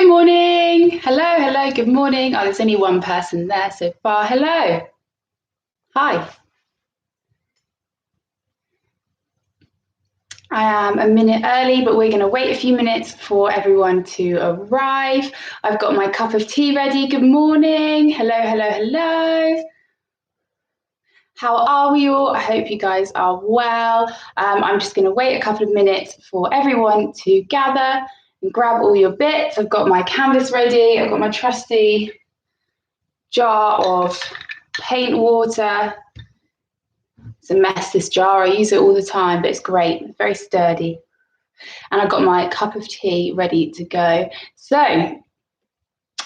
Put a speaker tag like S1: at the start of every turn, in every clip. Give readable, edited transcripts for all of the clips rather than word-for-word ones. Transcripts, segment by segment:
S1: Good morning. Hello, good morning. Oh, there's only one person there so far. Hello. Hi. I am a minute early, but we're going to wait a few minutes for everyone to arrive. I've got my cup of tea ready. Good morning. Hello. How are we all? I hope you guys are well. I'm just going to wait a couple of minutes for everyone to gather and grab all your bits. I've got my canvas ready. I've got my trusty jar of paint water. It's a mess, this jar. I use it all the time, but it's great. It's very sturdy. And I've got my cup of tea ready to go. So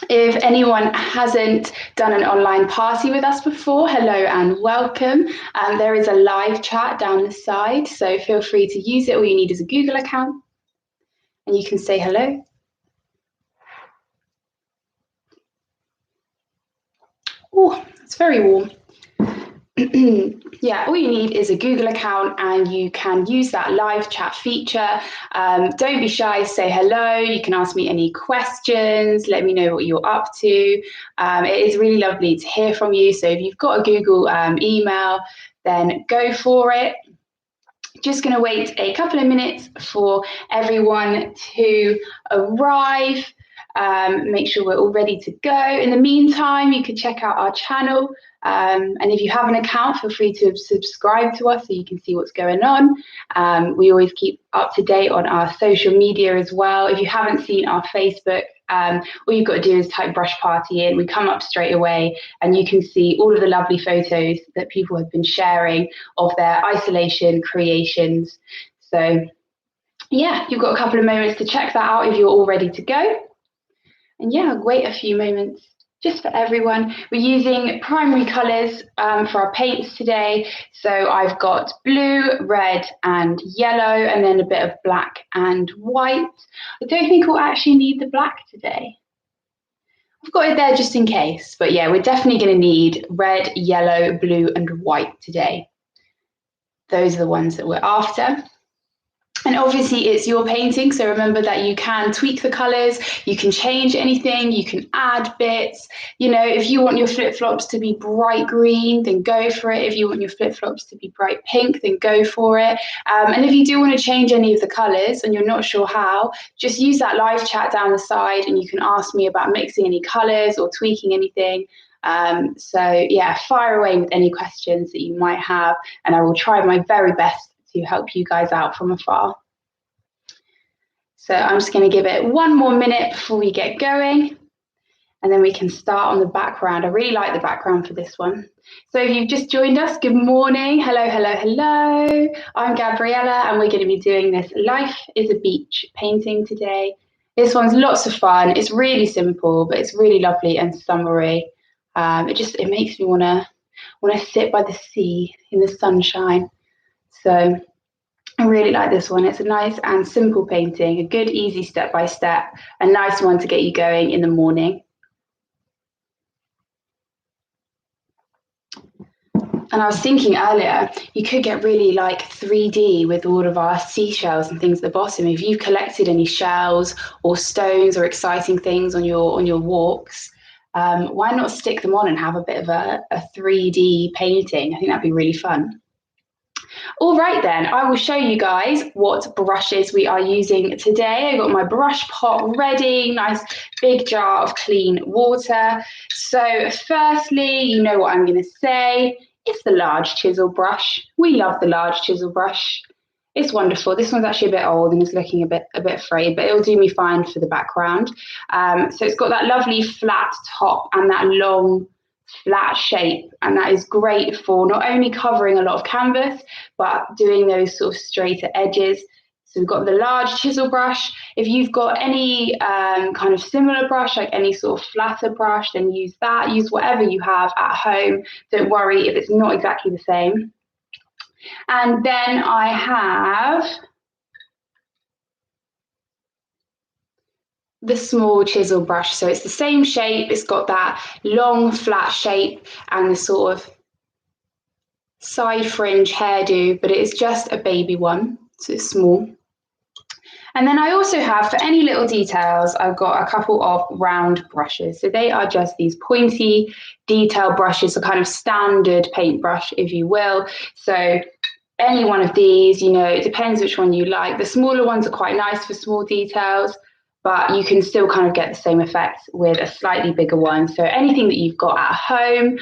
S1: if anyone hasn't done an online party with us before, hello and welcome. There is a live chat down the side, so feel free to use it. All you need is a Google account and you can say hello. Oh, it's very warm. Yeah, all you need is a Google account and you can use that live chat feature. Don't be shy, say hello. You can ask me any questions, let me know what you're up to. It is really lovely to hear from you. So if you've got a Google email, then go for it. Just going to wait a couple of minutes for everyone to arrive. Make sure we're all ready to go. In the meantime, you can check out our channel. And if you have an account, feel free to subscribe to us so you can see what's going on. We always keep up to date on our social media as well. If you haven't seen our Facebook, all you've got to do is type brush party in. We come up straight away and you can see all of the lovely photos that people have been sharing of their isolation creations. So yeah, you've got a couple of moments to check that out if you're all ready to go. And yeah, wait a few moments just for everyone. We're using primary colours for our paints today. So I've got blue, red and yellow, and then a bit of black and white. I don't think we'll actually need the black today. I've got it there just in case. But yeah, we're definitely going to need red, yellow, blue and white today. Those are the ones that we're after. And obviously it's your painting, so remember that you can tweak the colours, you can change anything, you can add bits. You know, if you want your flip-flops to be bright green, then go for it. If you want your flip-flops to be bright pink, then go for it. And if you do want to change any of the colours and you're not sure how, just use that live chat down the side and you can ask me about mixing any colours or tweaking anything. So yeah, fire away with any questions that you might have and I will try my very best to help you guys out from afar. So I'm just going to give it one more minute before we get going and then we can start on the background. I really like the background for this one. So if you've just joined us, good morning. Hello. I'm Gabriella and we're going to be doing this Life is a Beach painting today. This one's lots of fun. It's really simple, but it's really lovely and summery. It makes me want to sit by the sea in the sunshine. So I really like this one. It's a nice and simple painting, a good, easy step-by-step, a nice one to get you going in the morning. And I was thinking earlier, you could get really like 3D with all of our seashells and things at the bottom. If you've collected any shells or stones or exciting things on your walks, why not stick them on and have a bit of a 3D painting? I think that'd be really fun. All right then, I will show you guys what brushes we are using today. I got my brush pot ready, nice big jar of clean water. So firstly, you know what I'm going to say, it's the large chisel brush. We love the large chisel brush. It's wonderful. This one's actually a bit old and it's looking a bit frayed, but it'll do me fine for the background. So it's got that lovely flat top and that long flat shape, and that is great for not only covering a lot of canvas but doing those sort of straighter edges. So we've got the large chisel brush. If you've got any kind of similar brush, like any sort of flatter brush, then use that. Use whatever you have at home. Don't worry if it's not exactly the same. And then I have the small chisel brush. So it's the same shape, it's got that long flat shape and the sort of side fringe hairdo, but it is just a baby one, so it's small. And then I also have, for any little details, I've got a couple of round brushes. So they are just these pointy detail brushes, a kind of standard paintbrush, if you will. So any one of these, you know, it depends which one you like. The smaller ones are quite nice for small details, but you can still kind of get the same effect with a slightly bigger one. So anything that you've got at home,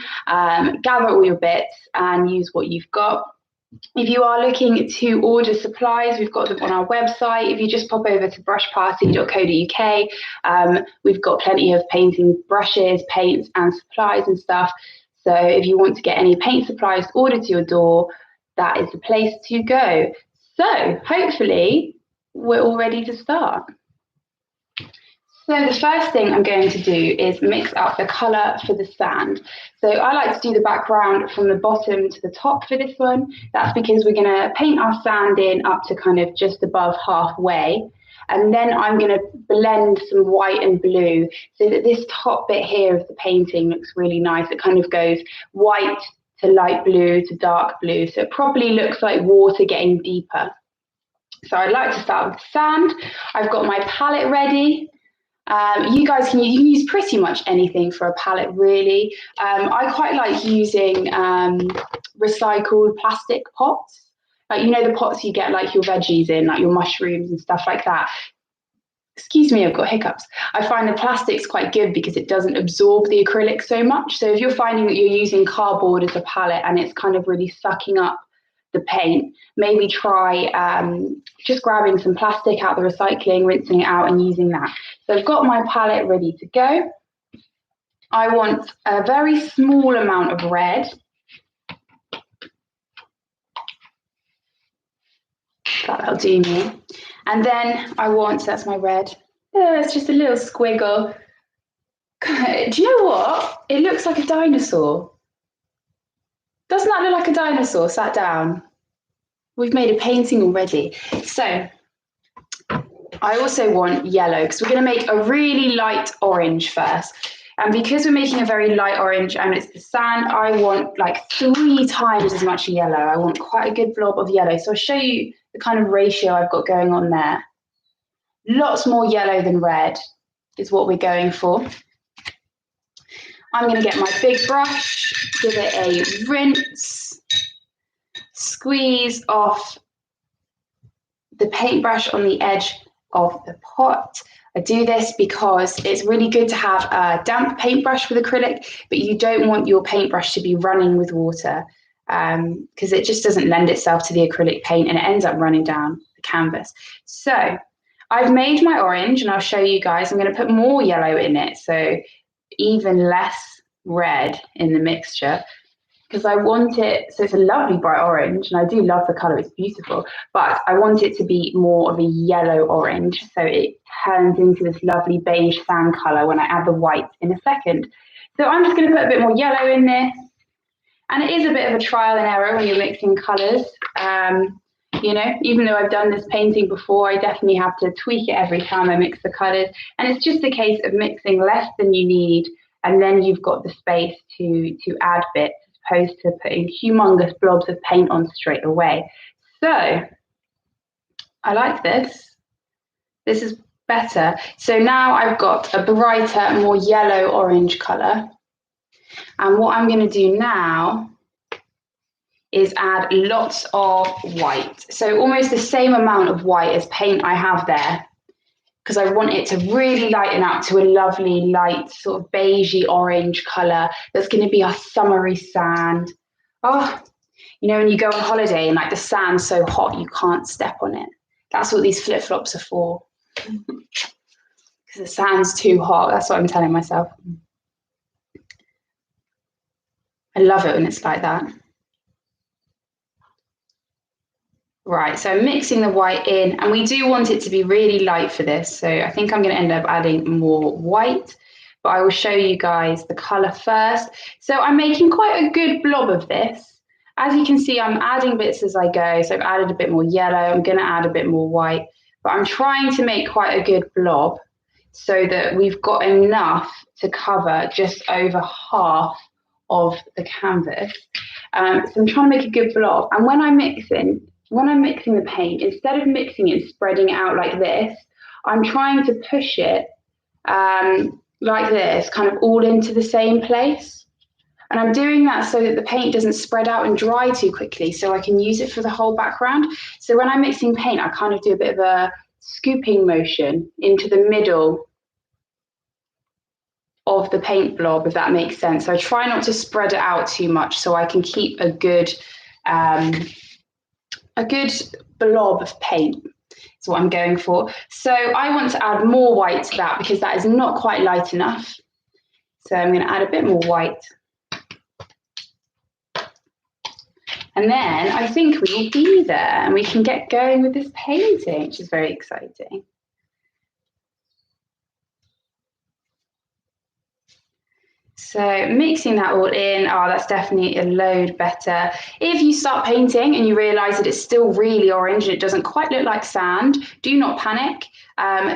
S1: gather all your bits and use what you've got. If you are looking to order supplies, we've got them on our website. If you just pop over to brushparty.co.uk, we've got plenty of painting brushes, paints and supplies and stuff. So if you want to get any paint supplies ordered to your door, that is the place to go. So hopefully we're all ready to start. So the first thing I'm going to do is mix up the colour for the sand. So I like to do the background from the bottom to the top for this one. That's because we're going to paint our sand in up to kind of just above halfway. And then I'm going to blend some white and blue so that this top bit here of the painting looks really nice. It kind of goes white to light blue to dark blue. So it probably looks like water getting deeper. So I'd like to start with sand. I've got my palette ready. You guys can use pretty much anything for a palette, really. I quite like using recycled plastic pots. Like, you know, the pots you get like your veggies in, like your mushrooms and stuff like that. Excuse me, I've got hiccups. I find the plastic's quite good because it doesn't absorb the acrylic so much. So if you're finding that you're using cardboard as a palette and it's kind of really sucking up the paint, maybe try just grabbing some plastic out the recycling, rinsing it out and using that. So I've got my palette ready to go. I want a very small amount of red. That'll do me. And then I want, that's my red. Oh, it's just a little squiggle. Do you know what? It looks like a dinosaur. Doesn't that look like a dinosaur sat down? We've made a painting already. So I also want yellow because we're going to make a really light orange first. And because we're making a very light orange and it's the sand, I want like 3 times as much yellow. I want quite a good blob of yellow. So I'll show you the kind of ratio I've got going on there. Lots more yellow than red is what we're going for. I'm going to get my big brush, give it a rinse, squeeze off the paintbrush on the edge of the pot. I do this because it's really good to have a damp paintbrush with acrylic, but you don't want your paintbrush to be running with water because it just doesn't lend itself to the acrylic paint and it ends up running down the canvas. So I've made my orange and I'll show you guys. I'm going to put more yellow in it, so even less red in the mixture, because I want it, so it's a lovely bright orange and I do love the colour, it's beautiful, but I want it to be more of a yellow orange so it turns into this lovely beige sand colour when I add the white in a second. So I'm just going to put a bit more yellow in this, and it is a bit of a trial and error when you're mixing colours. You know, even though I've done this painting before, I definitely have to tweak it every time I mix the colours, and it's just a case of mixing less than you need and then you've got the space to add bits, opposed to putting humongous blobs of paint on straight away. So I like this. This is better. So now I've got a brighter, more yellow orange colour. And what I'm going to do now is add lots of white. So almost the same amount of white as paint I have there, because I want it to really lighten up to a lovely light sort of beigey orange colour that's going to be our summery sand. Oh, you know, when you go on holiday and like the sand's so hot you can't step on it. That's what these flip-flops are for. Because the sand's too hot, that's what I'm telling myself. I love it when it's like that. Right, so I'm mixing the white in, and we do want it to be really light for this, so I think I'm going to end up adding more white, but I will show you guys the colour first. So I'm making quite a good blob of this. As you can see, I'm adding bits as I go, so I've added a bit more yellow, I'm going to add a bit more white, but I'm trying to make quite a good blob so that we've got enough to cover just over half of the canvas. So I'm trying to make a good blob, and when I'm mixing, when I'm mixing the paint, instead of mixing it and spreading it out like this, I'm trying to push it like this, kind of all into the same place. And I'm doing that so that the paint doesn't spread out and dry too quickly, so I can use it for the whole background. So when I'm mixing paint, I kind of do a bit of a scooping motion into the middle of the paint blob, if that makes sense. So I try not to spread it out too much so I can keep a good blob of paint. Is what I'm going for. So I want to add more white to that because that is not quite light enough. So I'm going to add a bit more white. And then I think we will be there and we can get going with this painting, which is very exciting. So mixing that all in, oh, that's definitely a load better. If you start painting and you realise that it's still really orange and it doesn't quite look like sand, do not panic.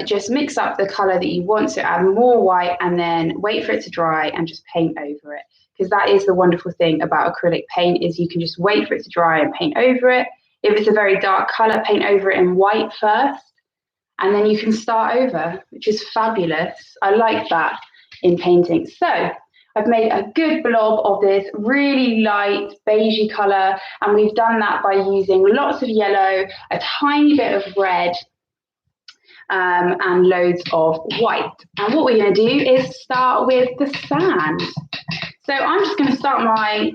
S1: Just mix up the colour that you want, so add more white and then wait for it to dry and just paint over it. Because that is the wonderful thing about acrylic paint, is you can just wait for it to dry and paint over it. If it's a very dark colour, paint over it in white first, and then you can start over, which is fabulous. I like that in painting. So I've made a good blob of this really light beigey colour, and we've done that by using lots of yellow, a tiny bit of red, and loads of white. And what we're going to do is start with the sand. So I'm just going to start my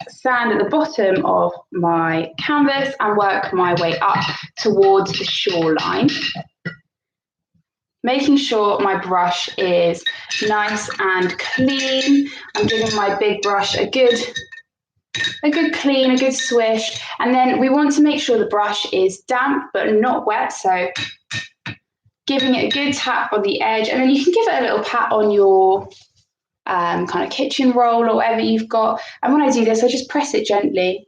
S1: sand at the bottom of my canvas and work my way up towards the shoreline, making sure my brush is nice and clean. I'm giving my big brush a good clean, a good swish. And then we want to make sure the brush is damp but not wet. So giving it a good tap on the edge, and then you can give it a little pat on your kind of kitchen roll or whatever you've got. And when I do this, I just press it gently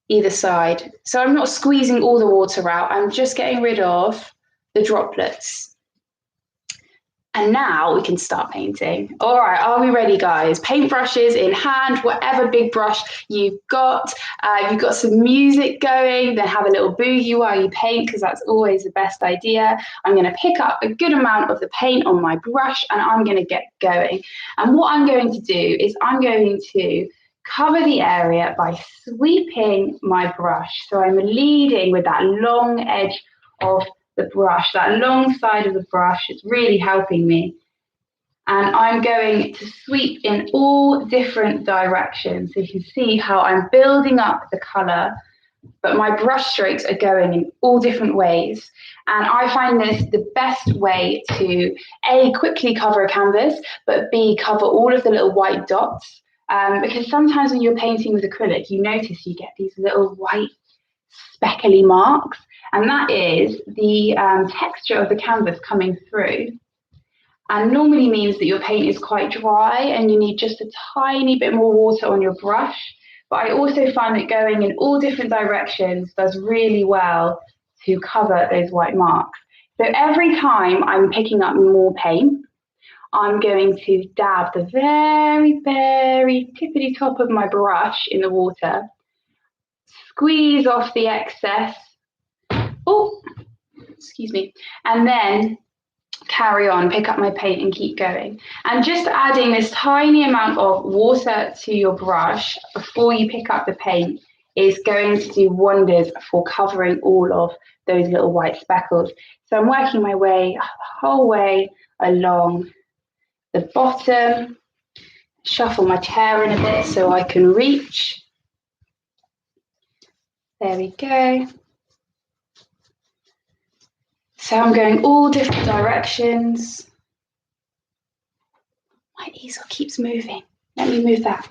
S1: either side. So I'm not squeezing all the water out. I'm just getting rid of the droplets. And now we can start painting. All right, are we ready, guys? Paintbrushes in hand, whatever big brush you've got. You've got some music going, then have a little boogie while you paint, because that's always the best idea. I'm going to pick up a good amount of the paint on my brush and I'm going to get going. And what I'm going to do is I'm going to cover the area by sweeping my brush. So I'm leading with that long edge of the brush, that long side of the brush is really helping me. And I'm going to sweep in all different directions. So you can see how I'm building up the colour, but my brush strokes are going in all different ways. And I find this the best way to A, quickly cover a canvas, but B, cover all of the little white dots. Because sometimes when you're painting with acrylic, you notice you get these little white speckly marks. And that is the texture of the canvas coming through. And normally means that your paint is quite dry and you need just a tiny bit more water on your brush. But I also find that going in all different directions does really well to cover those white marks. So every time I'm picking up more paint, I'm going to dab the very, very tippity top of my brush in the water, squeeze off the excess. Oh, excuse me. And then carry on, pick up my paint and keep going. And just adding this tiny amount of water to your brush before you pick up the paint is going to do wonders for covering all of those little white speckles. So I'm working my way the whole way along the bottom, shuffle my chair in a bit so I can reach. There we go. So I'm going all different directions. My easel keeps moving. Let me move that.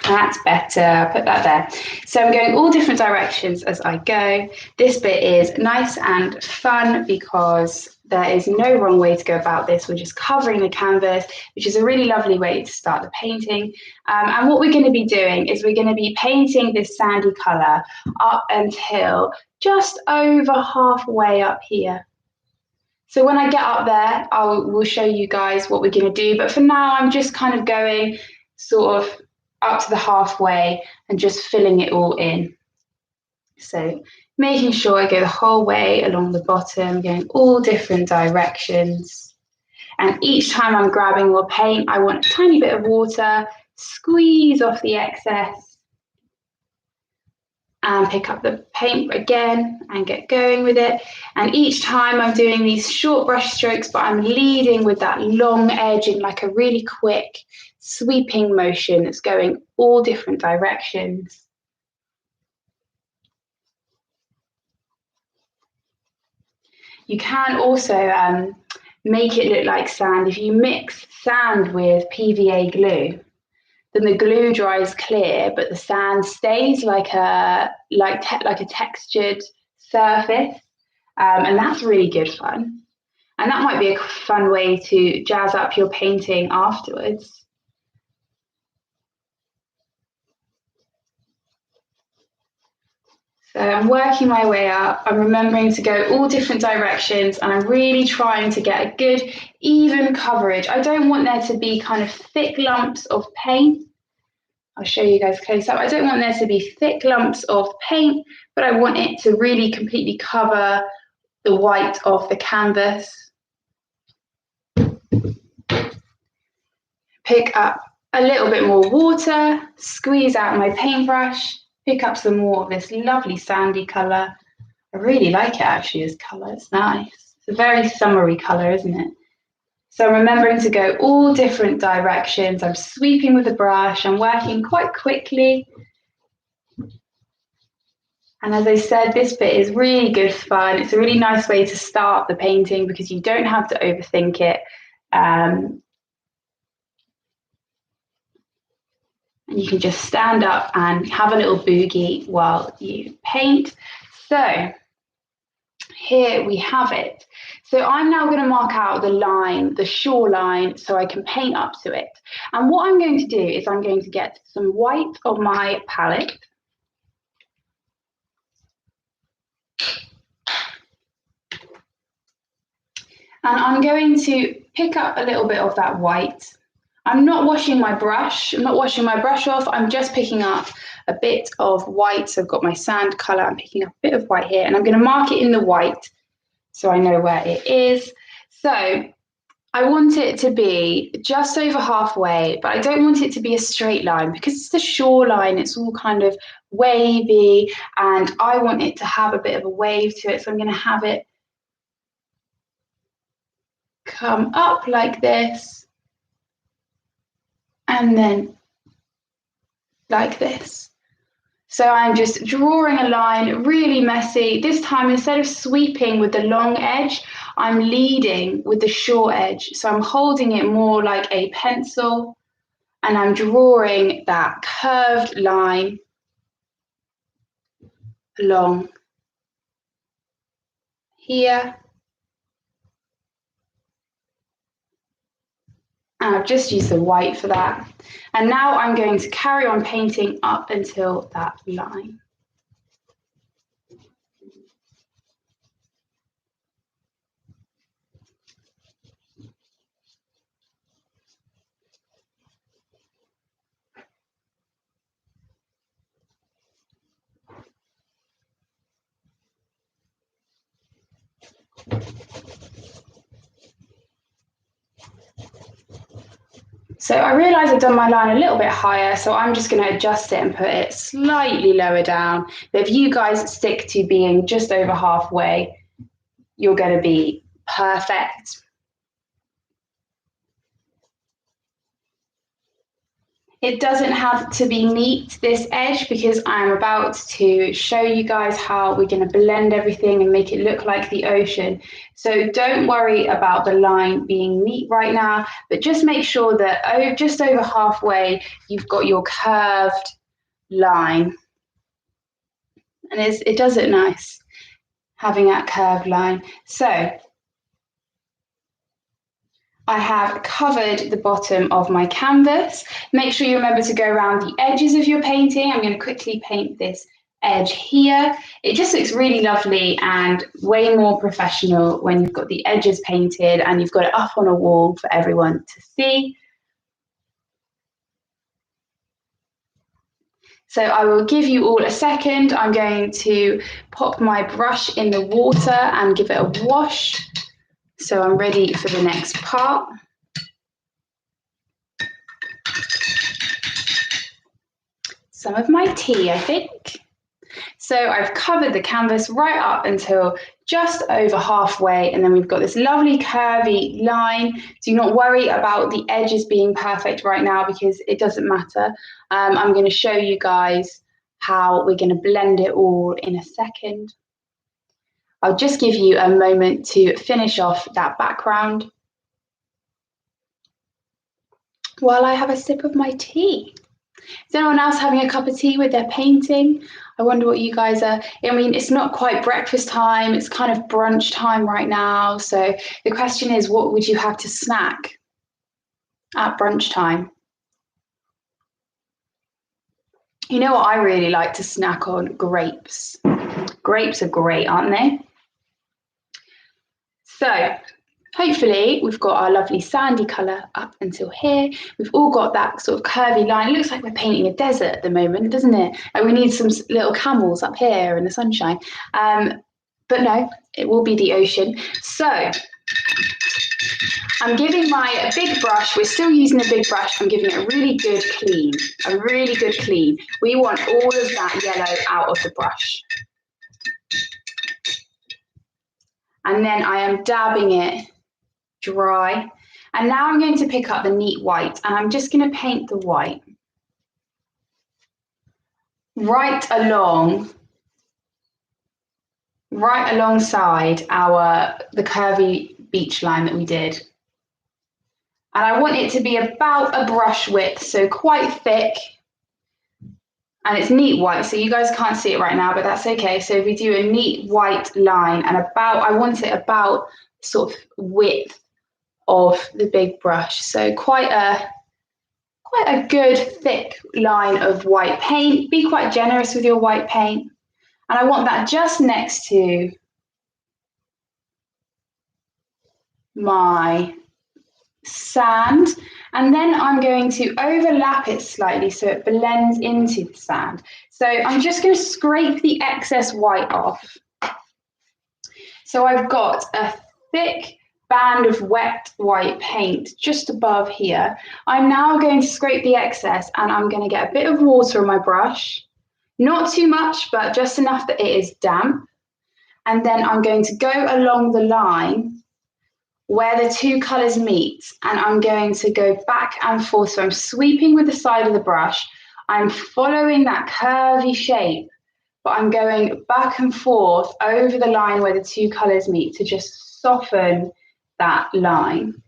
S1: That's better, put that there. So I'm going all different directions as I go. This bit is nice and fun because there is no wrong way to go about this. We're just covering the canvas, which is a really lovely way to start the painting. And what we're going to be doing is we're going to be painting this sandy colour up until just over halfway up here. So when I get up there, we'll show you guys what we're going to do. But for now, I'm just kind of going sort of up to the halfway and just filling it all in. So making sure I go the whole way along the bottom, going all different directions. And each time I'm grabbing more paint, I want a tiny bit of water, squeeze off the excess, and pick up the paint again and get going with it. And each time I'm doing these short brush strokes, but I'm leading with that long edge in like a really quick sweeping motion that's going all different directions. You can also make it look like sand. If you mix sand with PVA glue, then the glue dries clear, but the sand stays like a textured surface, and that's really good fun. And that might be a fun way to jazz up your painting afterwards. So I'm working my way up. I'm remembering to go all different directions, and I'm really trying to get a good, even coverage. I don't want there to be kind of thick lumps of paint. I'll show you guys close up. I don't want there to be thick lumps of paint, but I want it to really completely cover the white of the canvas. Pick up a little bit more water, squeeze out my paintbrush, pick up some more of this lovely sandy colour. I really like it actually as colour, it's nice. It's a very summery colour, isn't it? So I'm remembering to go all different directions. I'm sweeping with the brush, I'm working quite quickly. And as I said, this bit is really good fun. It's a really nice way to start the painting because you don't have to overthink it. And you can just stand up and have a little boogie while you paint. So here we have it. So I'm now going to mark out the line, the shoreline, so I can paint up to it. And what I'm going to do is I'm going to get some white on my palette. And I'm going to pick up a little bit of that white. I'm not washing my brush. I'm not washing my brush off. I'm just picking up a bit of white. So I've got my sand color. I'm picking up a bit of white here, and I'm going to mark it in the white so I know where it is. So I want it to be just over halfway, but I don't want it to be a straight line because it's the shoreline. It's all kind of wavy, and I want it to have a bit of a wave to it. So I'm going to have it come up like this, and then like this. So I'm just drawing a line, really messy. This time, instead of sweeping with the long edge, I'm leading with the short edge. So I'm holding it more like a pencil, and I'm drawing that curved line along here. And I've just used the white for that. And now I'm going to carry on painting up until that line. So I realise I've done my line a little bit higher, so I'm just going to adjust it and put it slightly lower down. But if you guys stick to being just over halfway, you're going to be perfect. It doesn't have to be neat, this edge, because I'm about to show you guys how we're going to blend everything and make it look like the ocean. So don't worry about the line being neat right now, but just make sure that just over halfway, you've got your curved line. And it does it nice, having that curved line. So I have covered the bottom of my canvas. Make sure you remember to go around the edges of your painting. I'm going to quickly paint this edge here. It just looks really lovely and way more professional when you've got the edges painted and you've got it up on a wall for everyone to see. So I will give you all a second. I'm going to pop my brush in the water and give it a wash. So I'm ready for the next part. Some of my tea, I think. So I've covered the canvas right up until just over halfway, and then we've got this lovely curvy line. Do not worry about the edges being perfect right now because it doesn't matter. I'm going to show you guys how we're going to blend it all in a second. I'll just give you a moment to finish off that background while I have a sip of my tea. Is anyone else having a cup of tea with their painting? I wonder what you guys are. I mean, it's not quite breakfast time, it's kind of brunch time right now. So the question is, what would you have to snack at brunch time? You know what I really like to snack on? Grapes. Grapes are great, aren't they? So hopefully we've got our lovely sandy colour up until here. We've all got that sort of curvy line. It looks like we're painting a desert at the moment, doesn't it? And we need some little camels up here in the sunshine. But no, it will be the ocean. So I'm giving my big brush, we're still using a big brush, I'm giving it a really good clean, a really good clean. We want all of that yellow out of the brush. And then I am dabbing it dry. And now I'm going to pick up the neat white and I'm just going to paint the white right alongside the curvy beach line that we did. And I want it to be about a brush width, so quite thick. And it's neat white, so you guys can't see it right now, but that's okay. So if we do a neat white line and I want it about sort of width of the big brush. So quite a good thick line of white paint. Be quite generous with your white paint. And I want that just next to my sand. And then I'm going to overlap it slightly so it blends into the sand. So I'm just going to scrape the excess white off. So I've got a thick band of wet white paint just above here. I'm now going to scrape the excess and I'm going to get a bit of water on my brush. Not too much, but just enough that it is damp. And then I'm going to go along the line where the two colours meet, and I'm going to go back and forth. So I'm sweeping with the side of the brush. I'm following that curvy shape, but I'm going back and forth over the line where the two colours meet to just soften that line.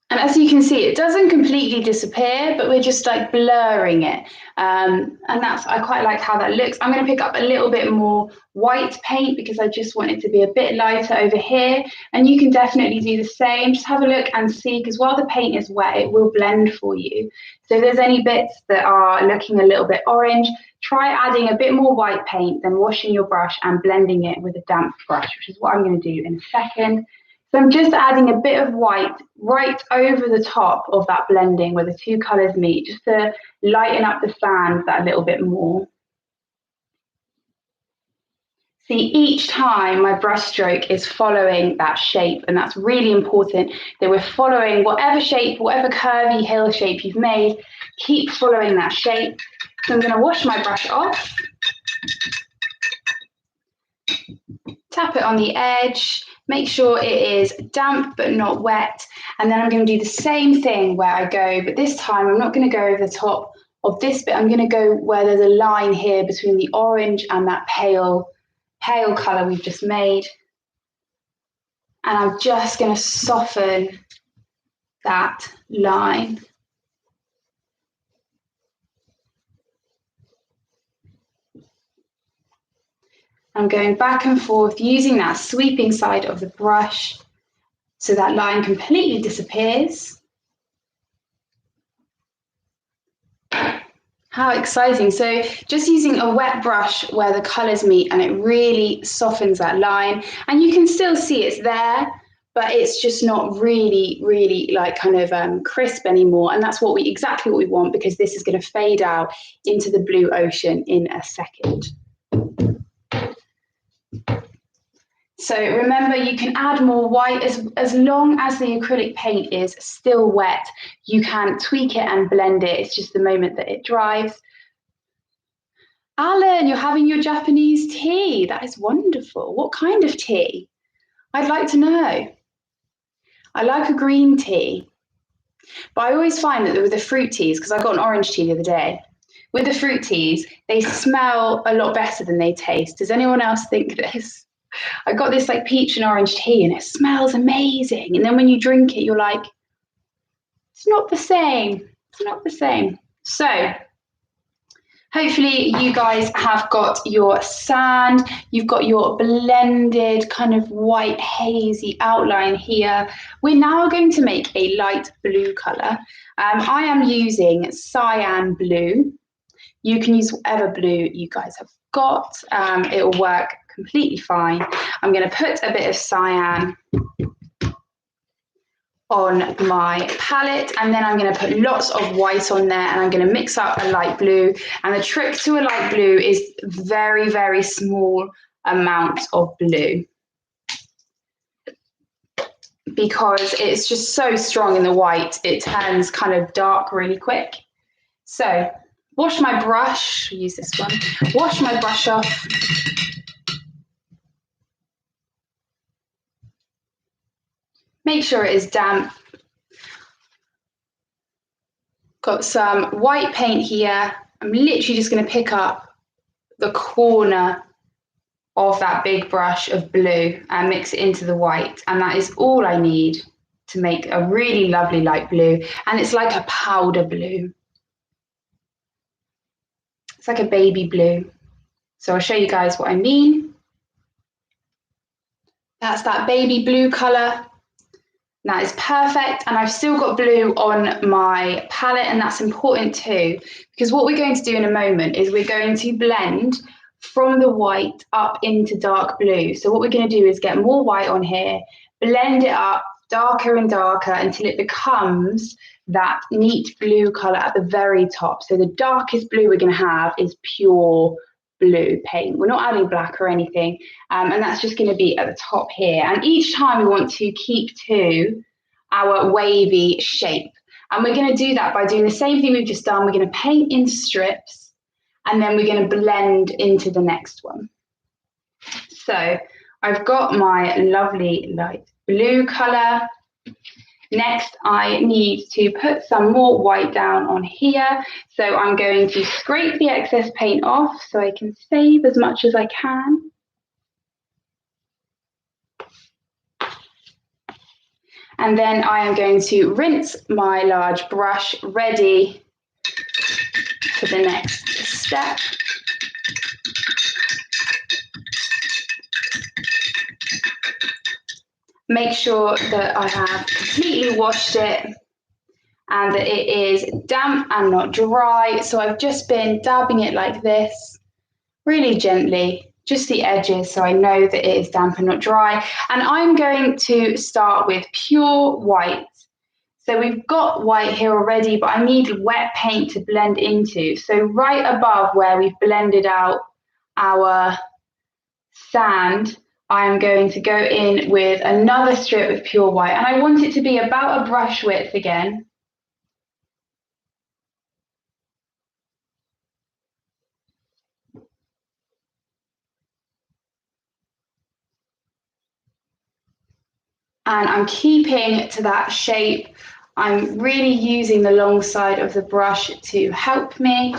S1: And as you can see, it doesn't completely disappear, but we're just like blurring it. And I quite like how that looks. I'm going to pick up a little bit more white paint because I just want it to be a bit lighter over here. And you can definitely do the same. Just have a look and see, because while the paint is wet, it will blend for you. So if there's any bits that are looking a little bit orange, try adding a bit more white paint, then washing your brush and blending it with a damp brush, which is what I'm going to do in a second. So I'm just adding a bit of white right over the top of that blending where the two colours meet, just to lighten up the sand that a little bit more. See, each time my brush stroke is following that shape, and that's really important that we're following whatever shape, whatever curvy hill shape you've made, keep following that shape. So I'm going to wash my brush off, tap it on the edge, make sure it is damp but not wet, and then I'm going to do the same thing where I go, but this time I'm not going to go over the top of this bit. I'm going to go where there's a line here between the orange and that pale colour we've just made, and I'm just going to soften that line. I'm going back and forth using that sweeping side of the brush so that line completely disappears. How exciting. So just using a wet brush where the colours meet, and it really softens that line. And you can still see it's there, but it's just not really like kind of crisp anymore. And that's exactly what we want, because this is going to fade out into the blue ocean in a second. So remember, you can add more white as long as the acrylic paint is still wet. You can tweak it and blend it. It's just the moment that it dries. Alan, you're having your Japanese tea. That is wonderful. What kind of tea? I'd like to know. I like a green tea. But I always find that with the fruit teas, because I got an orange tea the other day, with the fruit teas, they smell a lot better than they taste. Does anyone else think this? I got this like peach and orange tea and it smells amazing. And then when you drink it, you're like, it's not the same. It's not the same. So hopefully you guys have got your sand, you've got your blended kind of white hazy outline here. We're now going to make a light blue colour. I am using cyan blue. You can use whatever blue you guys have got. It will work completely fine. I'm going to put a bit of cyan on my palette, and then I'm going to put lots of white on there, and I'm going to mix up a light blue. And the trick to a light blue is very small amounts of blue, because it's just so strong in the white, it turns kind of dark really quick. So wash my brush, use this one, wash my brush off. Make sure it is damp. Got some white paint here. I'm literally just going to pick up the corner of that big brush of blue and mix it into the white. And that is all I need to make a really lovely light blue. And it's like a powder blue. It's like a baby blue. So I'll show you guys what I mean. That's that baby blue colour. That is perfect, and I've still got blue on my palette, and that's important too, because what we're going to do in a moment is we're going to blend from the white up into dark blue. So what we're going to do is get more white on here, blend it up darker and darker until it becomes that neat blue colour at the very top. So the darkest blue we're going to have is pure blue paint. We're not adding black or anything, and that's just going to be at the top here. And each time we want to keep to our wavy shape, and we're going to do that by doing the same thing we've just done. We're going to paint in strips, and then we're going to blend into the next one. So I've got my lovely light blue colour. Next, I need to put some more white down on here. So I'm going to scrape the excess paint off so I can save as much as I can. And then I am going to rinse my large brush, ready for the next step. Make sure that I have completely washed it and that it is damp and not dry. So I've just been dabbing it like this, really gently, just the edges, so I know that it is damp and not dry. And I'm going to start with pure white. So we've got white here already, but I need wet paint to blend into. So right above where we've blended out our sand, I am going to go in with another strip of pure white, and I want it to be about a brush width again. And I'm keeping to that shape. I'm really using the long side of the brush to help me.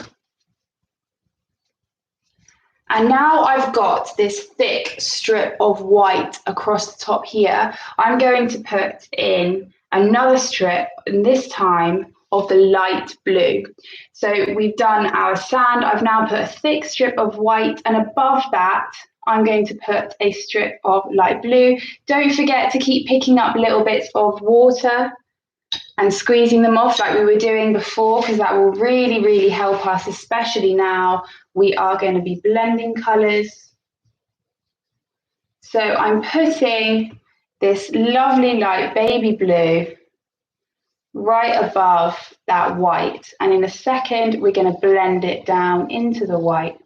S1: And now I've got this thick strip of white across the top here. I'm going to put in another strip, and this time of the light blue. So we've done our sand. I've now put a thick strip of white, and above that, I'm going to put a strip of light blue. Don't forget to keep picking up little bits of water and squeezing them off like we were doing before, because that will really help us, especially now we are going to be blending colours. So I'm putting this lovely light baby blue right above that white. And in a second, we're going to blend it down into the white.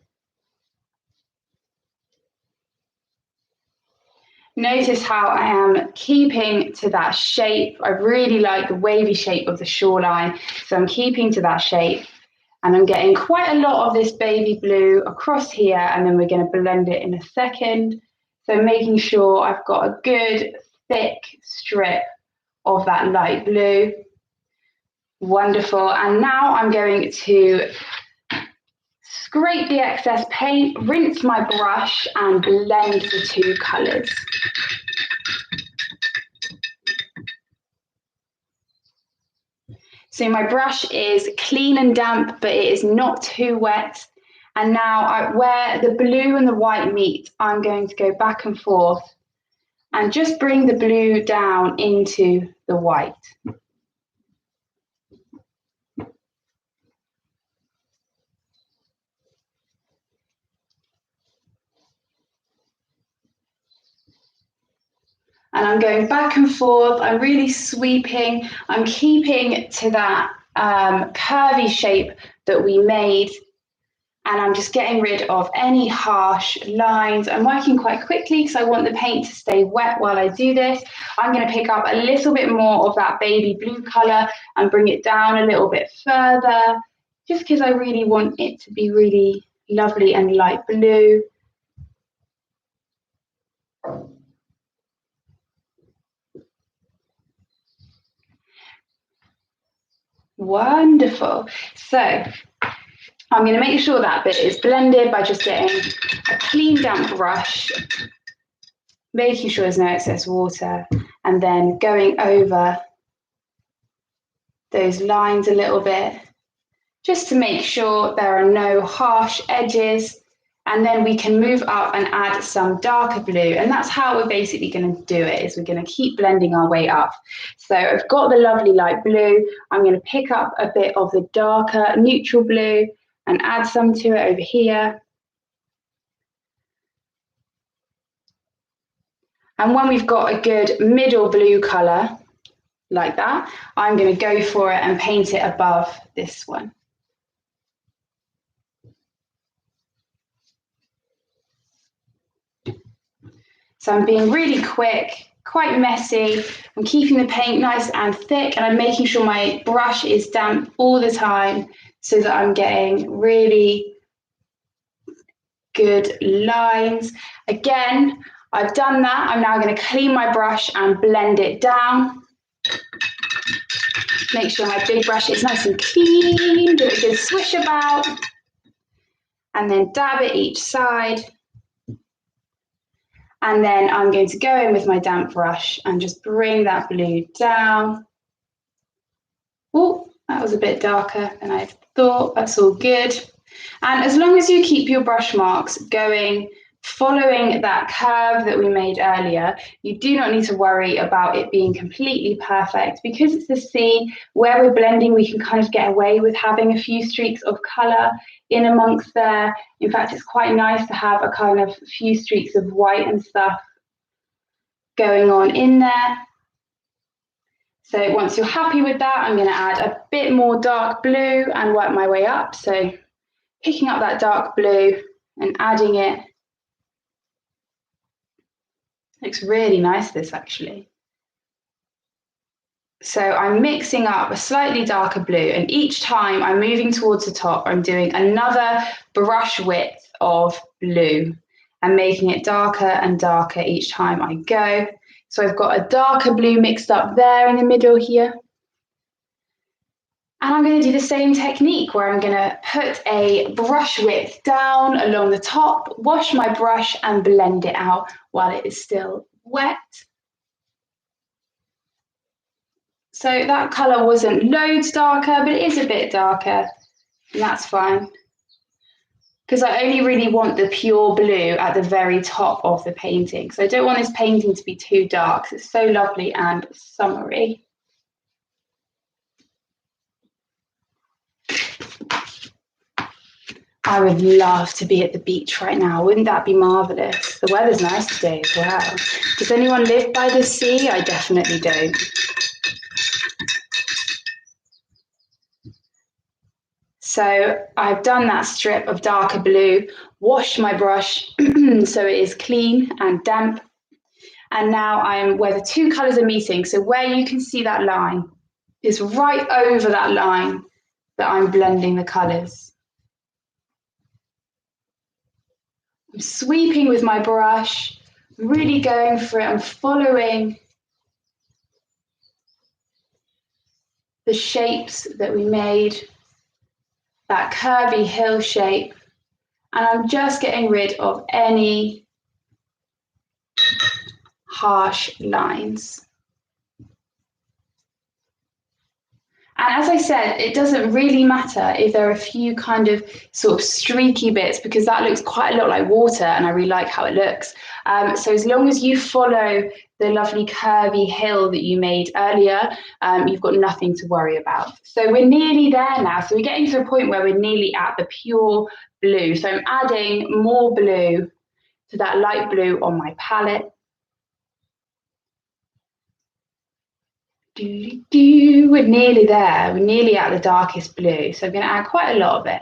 S1: Notice how I am keeping to that shape. I really like the wavy shape of the shoreline, so I'm keeping to that shape. And I'm getting quite a lot of this baby blue across here, and then we're going to blend it in a second. So making sure I've got a good thick strip of that light blue. Wonderful. And now I'm going to scrape the excess paint, rinse my brush, and blend the two colours. So my brush is clean and damp, but it is not too wet. And now where the blue and the white meet, I'm going to go back and forth and just bring the blue down into the white. And I'm going back and forth, I'm really sweeping, I'm keeping to that curvy shape that we made, and I'm just getting rid of any harsh lines. I'm working quite quickly because I want the paint to stay wet while I do this. I'm going to pick up a little bit more of that baby blue colour and bring it down a little bit further, just because I really want it to be really lovely and light blue. Wonderful. So I'm going to make sure that bit is blended by just getting a clean damp brush, making sure there's no excess water, and then going over those lines a little bit, just to make sure there are no harsh edges. And then we can move up and add some darker blue. And that's how we're basically going to do it, is we're going to keep blending our way up. So I've got the lovely light blue. I'm going to pick up a bit of the darker neutral blue and add some to it over here. And when we've got a good middle blue colour, like that, I'm going to go for it and paint it above this one. So I'm being really quick, quite messy. I'm keeping the paint nice and thick, and I'm making sure my brush is damp all the time so that I'm getting really good lines. Again, I've done that. I'm now going to clean my brush and blend it down. Make sure my big brush is nice and clean, do a good swish about, and then dab it each side. And then I'm going to go in with my damp brush and just bring that blue down. Oh, that was a bit darker than I thought. That's all good. And as long as you keep your brush marks going, following that curve that we made earlier, you do not need to worry about it being completely perfect. Because it's the sea, where we're blending, we can kind of get away with having a few streaks of colour in amongst there. In fact, it's quite nice to have a kind of few streaks of white and stuff going on in there. So once you're happy with that, I'm going to add a bit more dark blue and work my way up. So picking up that dark blue and adding it. Looks really nice, this actually. So I'm mixing up a slightly darker blue, and each time I'm moving towards the top, I'm doing another brush width of blue and making it darker and darker each time I go. So I've got a darker blue mixed up there in the middle here. And I'm going to do the same technique where I'm going to put a brush width down along the top, wash my brush and blend it out while it is still wet. So that colour wasn't loads darker, but it is a bit darker, and that's fine. Because I only really want the pure blue at the very top of the painting. So I don't want this painting to be too dark. It's so lovely and summery. I would love to be at the beach right now. Wouldn't that be marvellous? The weather's nice today as well. Does anyone live by the sea? I definitely don't. So I've done that strip of darker blue, washed my brush so it is clean and damp. And now I'm where the two colours are meeting. So where you can see that line is right over that line that I'm blending the colours. I'm sweeping with my brush, really going for it. I'm following the shapes that we made, that curvy hill shape, and I'm just getting rid of any harsh lines. And as I said, it doesn't really matter if there are a few kind of sort of streaky bits, because that looks quite a lot like water and I really like how it looks. So as long as you follow the lovely curvy hill that you made earlier, you've got nothing to worry about. So we're nearly there now. So we're getting to a point where we're nearly at the pure blue. So I'm adding more blue to that light blue on my palette. We're nearly there. We're nearly at the darkest blue. So I'm going to add quite a lot of it.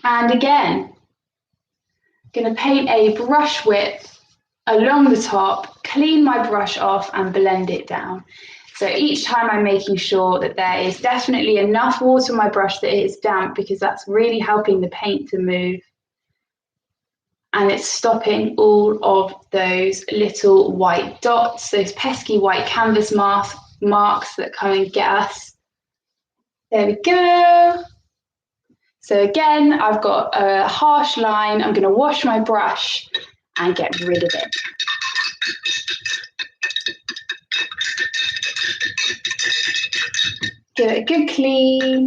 S1: And again, I'm going to paint a brush width along the top, clean my brush off and blend it down. So each time I'm making sure that there is definitely enough water on my brush that it is damp, because that's really helping the paint to move. And it's stopping all of those little white dots, those pesky white canvas marks that come and get us. There we go. So again, I've got a harsh line. I'm going to wash my brush and get rid of it. Give it a good clean.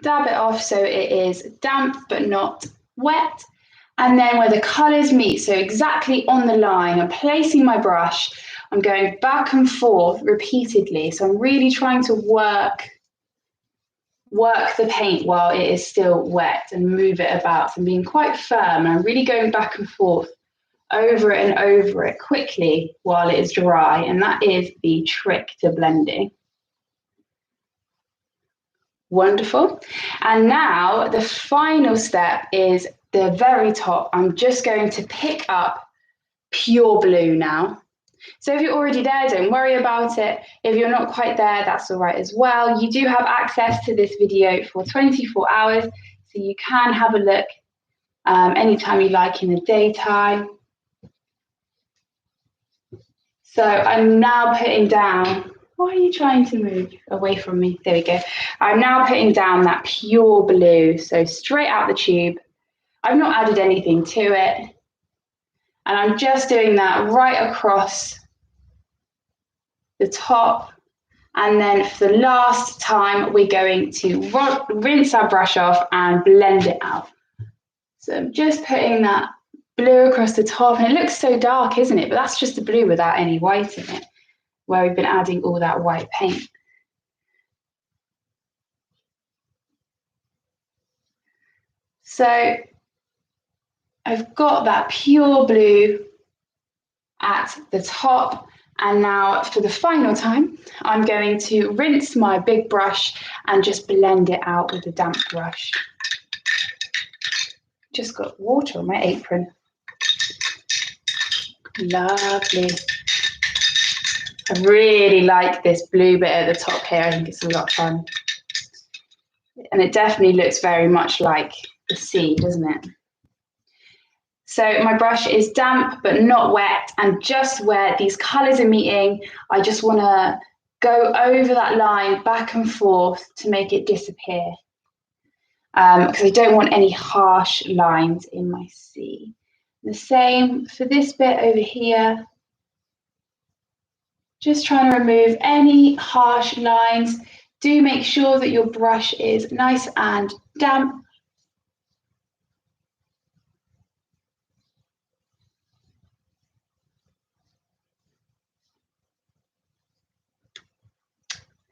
S1: Dab it off so it is damp but not wet. And then where the colours meet, so exactly on the line, I'm placing my brush. I'm going back and forth repeatedly. So I'm really trying to work the paint while it is still wet and move it about. So I'm being quite firm and I'm really going back and forth over it and over it quickly while it is dry. And that is the trick to blending. Wonderful. And now the final step is the very top. I'm just going to pick up pure blue now. So if you're already there, don't worry about it. If you're not quite there, that's all right as well. You do have access to this video for 24 hours, so you can have a look anytime you like in the daytime. So I'm now putting down, why are you trying to move away from me? There we go. I'm now putting down that pure blue, so straight out the tube. I've not added anything to it. And I'm just doing that right across the top. And then for the last time, we're going to rinse our brush off and blend it out. So I'm just putting that blue across the top, and it looks so dark, isn't it? But that's just the blue without any white in it, where we've been adding all that white paint. So I've got that pure blue at the top, and now for the final time, I'm going to rinse my big brush and just blend it out with a damp brush. Just got water on my apron. Lovely. I really like this blue bit at the top here. I think it's a lot of fun. And it definitely looks very much like the sea, doesn't it? So my brush is damp but not wet, and just where these colours are meeting, I just want to go over that line back and forth to make it disappear, because I don't want any harsh lines in my sea. The same for this bit over here. Just trying to remove any harsh lines. Do make sure that your brush is nice and damp.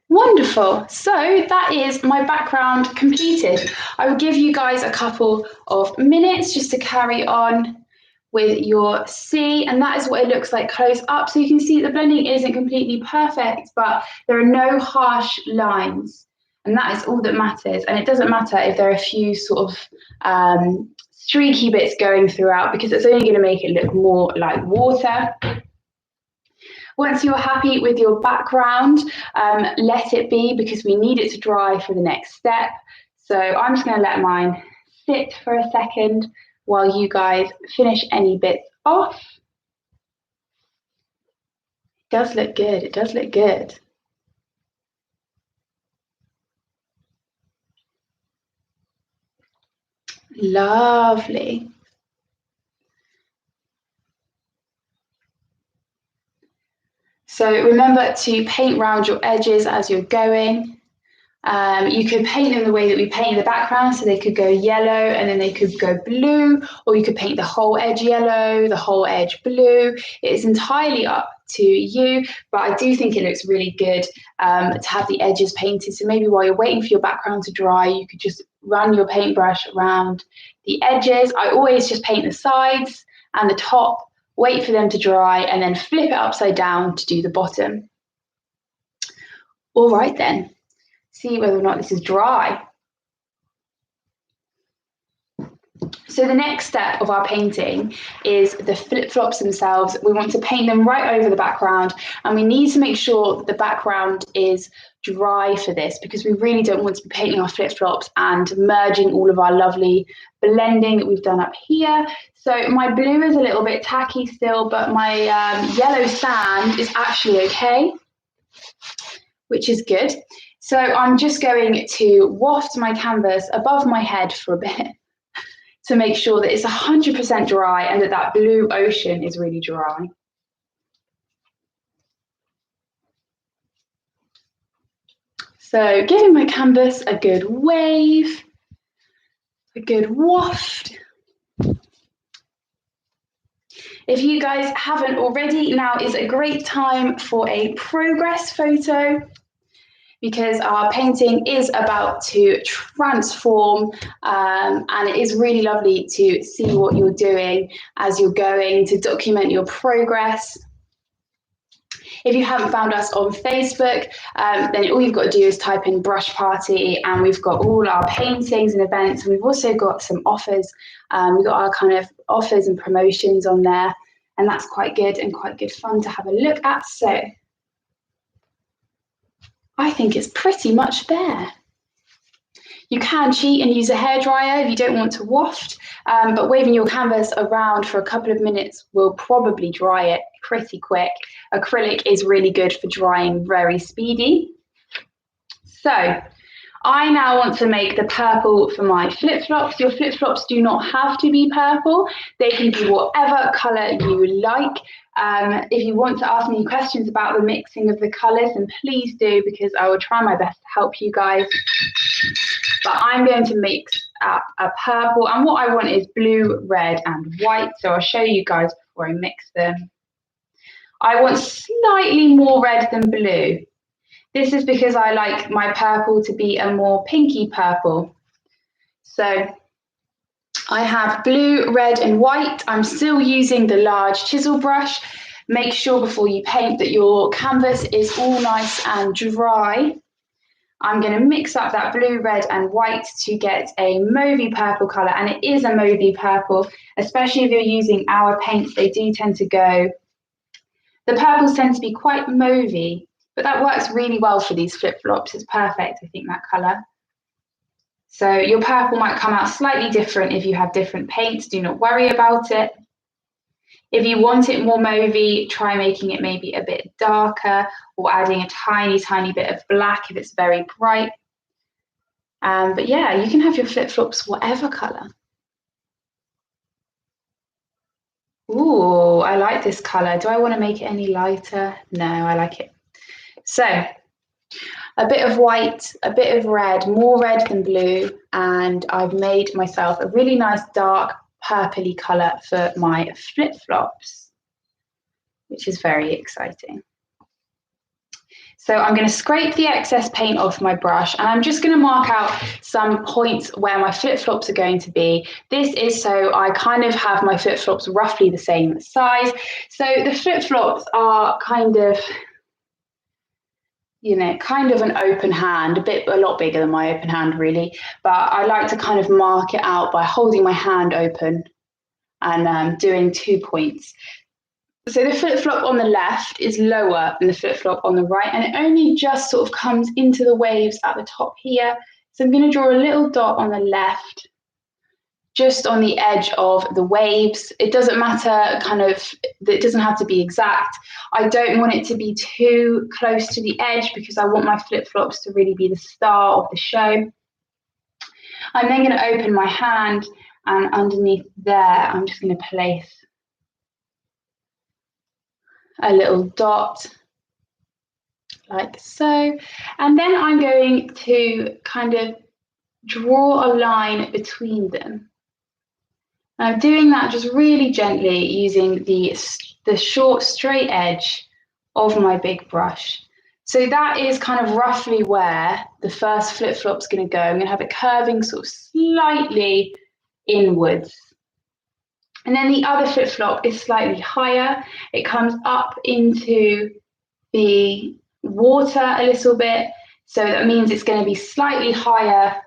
S1: Wonderful. So that is my background completed. I will give you guys a couple of minutes just to carry on with your C, and that is what it looks like close up. So you can see the blending isn't completely perfect, but there are no harsh lines, and that is all that matters. And it doesn't matter if there are a few sort of streaky bits going throughout, because it's only going to make it look more like water. Once you're happy with your background, let it be, because we need it to dry for the next step. So I'm just going to let mine sit for a second while you guys finish any bits off. It does look good. It does look good. Lovely. So remember to paint around your edges as you're going. You could paint them the way that we painted the background, so they could go yellow and then they could go blue, or you could paint the whole edge yellow, the whole edge blue. It is entirely up to you, but I do think it looks really good to have the edges painted. So maybe while you're waiting for your background to dry, you could just run your paintbrush around the edges. I always just paint the sides and the top, wait for them to dry, and then flip it upside down to do the bottom. All right then. See whether or not this is dry. So the next step of our painting is the flip-flops themselves. We want to paint them right over the background, and we need to make sure that the background is dry for this, because we really don't want to be painting our flip-flops and merging all of our lovely blending that we've done up here. So my blue is a little bit tacky still, but my yellow sand is actually okay, which is good. So I'm just going to waft my canvas above my head for a bit to make sure that it's 100% dry and that that blue ocean is really dry. So giving my canvas a good wave, a good waft. If you guys haven't already, now is a great time for a progress photo, because our painting is about to transform, and it is really lovely to see what you're doing as you're going, to document your progress. If you haven't found us on Facebook, then all you've got to do is type in Brush Party, and we've got all our paintings and events, and we've also got some offers. We've got our kind of offers and promotions on there, and that's quite good and quite good fun to have a look at. So I think it's pretty much there. You can cheat and use a hairdryer if you don't want to waft, but waving your canvas around for a couple of minutes will probably dry it pretty quick. Acrylic is really good for drying very speedy. So I now want to make the purple for my flip-flops. Your flip-flops do not have to be purple. They can be whatever colour you like. If you want to ask me questions about the mixing of the colours, then please do, because I will try my best to help you guys. But I'm going to mix up a purple, and what I want is blue, red and white. So I'll show you guys before I mix them. I want slightly more red than blue. This is because I like my purple to be a more pinky purple. So I have blue, red and white. I'm still using the large chisel brush. Make sure before you paint that your canvas is all nice and dry. I'm going to mix up that blue, red and white to get a mauvey purple colour, and it is a mauvey purple, especially if you're using our paints. They do tend to go, the purples tend to be quite mauvey, but that works really well for these flip-flops. It's perfect, I think, that colour. So your purple might come out slightly different if you have different paints. Do not worry about it. If you want it more mauvey, try making it maybe a bit darker, or adding a tiny, tiny bit of black if it's very bright. But yeah, you can have your flip-flops whatever colour. Ooh, I like this colour. Do I want to make it any lighter? No, I like it. So a bit of white, a bit of red, more red than blue, and I've made myself a really nice dark purpley colour for my flip-flops, which is very exciting. So I'm going to scrape the excess paint off my brush, and I'm just going to mark out some points where my flip-flops are going to be. This is so I kind of have my flip-flops roughly the same size. So the flip-flops are kind of, you know, kind of an open hand, a lot bigger than my open hand really, but I like to kind of mark it out by holding my hand open and doing 2 points. So the flip-flop on the left is lower than the flip-flop on the right, and it only just sort of comes into the waves at the top here. So I'm going to draw a little dot on the left, just on the edge of the waves. It doesn't matter, kind of, it doesn't have to be exact. I don't want it to be too close to the edge because I want my flip-flops to really be the star of the show. I'm then going to open my hand, and underneath there, I'm just going to place a little dot like so, and then I'm going to kind of draw a line between them. I'm doing that just really gently using the short straight edge of my big brush. So that is kind of roughly where the first flip-flop's going to go. I'm going to have it curving sort of slightly inwards. And then the other flip-flop is slightly higher. It comes up into the water a little bit. So that means it's going to be slightly higher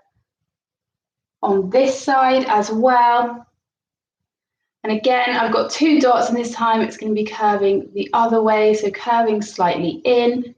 S1: on this side as well. And again, I've got 2 dots, and this time it's going to be curving the other way. So curving slightly in.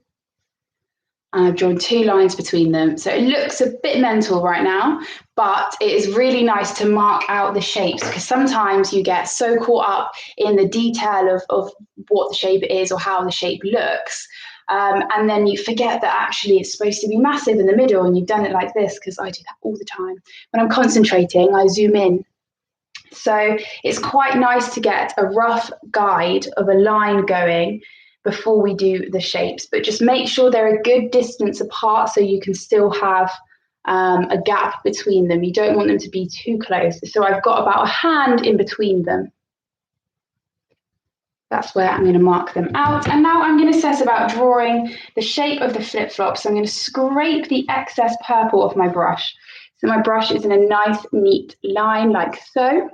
S1: And I've drawn 2 lines between them. So it looks a bit mental right now, but it is really nice to mark out the shapes, because sometimes you get so caught up in the detail of what the shape is or how the shape looks. And then you forget that actually it's supposed to be massive in the middle, and you've done it like this, because I do that all the time. When I'm concentrating, I zoom in. So it's quite nice to get a rough guide of a line going before we do the shapes, but just make sure they're a good distance apart so you can still have a gap between them. You don't want them to be too close. So I've got about a hand in between them. That's where I'm going to mark them out. And now I'm going to set about drawing the shape of the flip-flop. So I'm going to scrape the excess purple off my brush. So my brush is in a nice, neat line like so.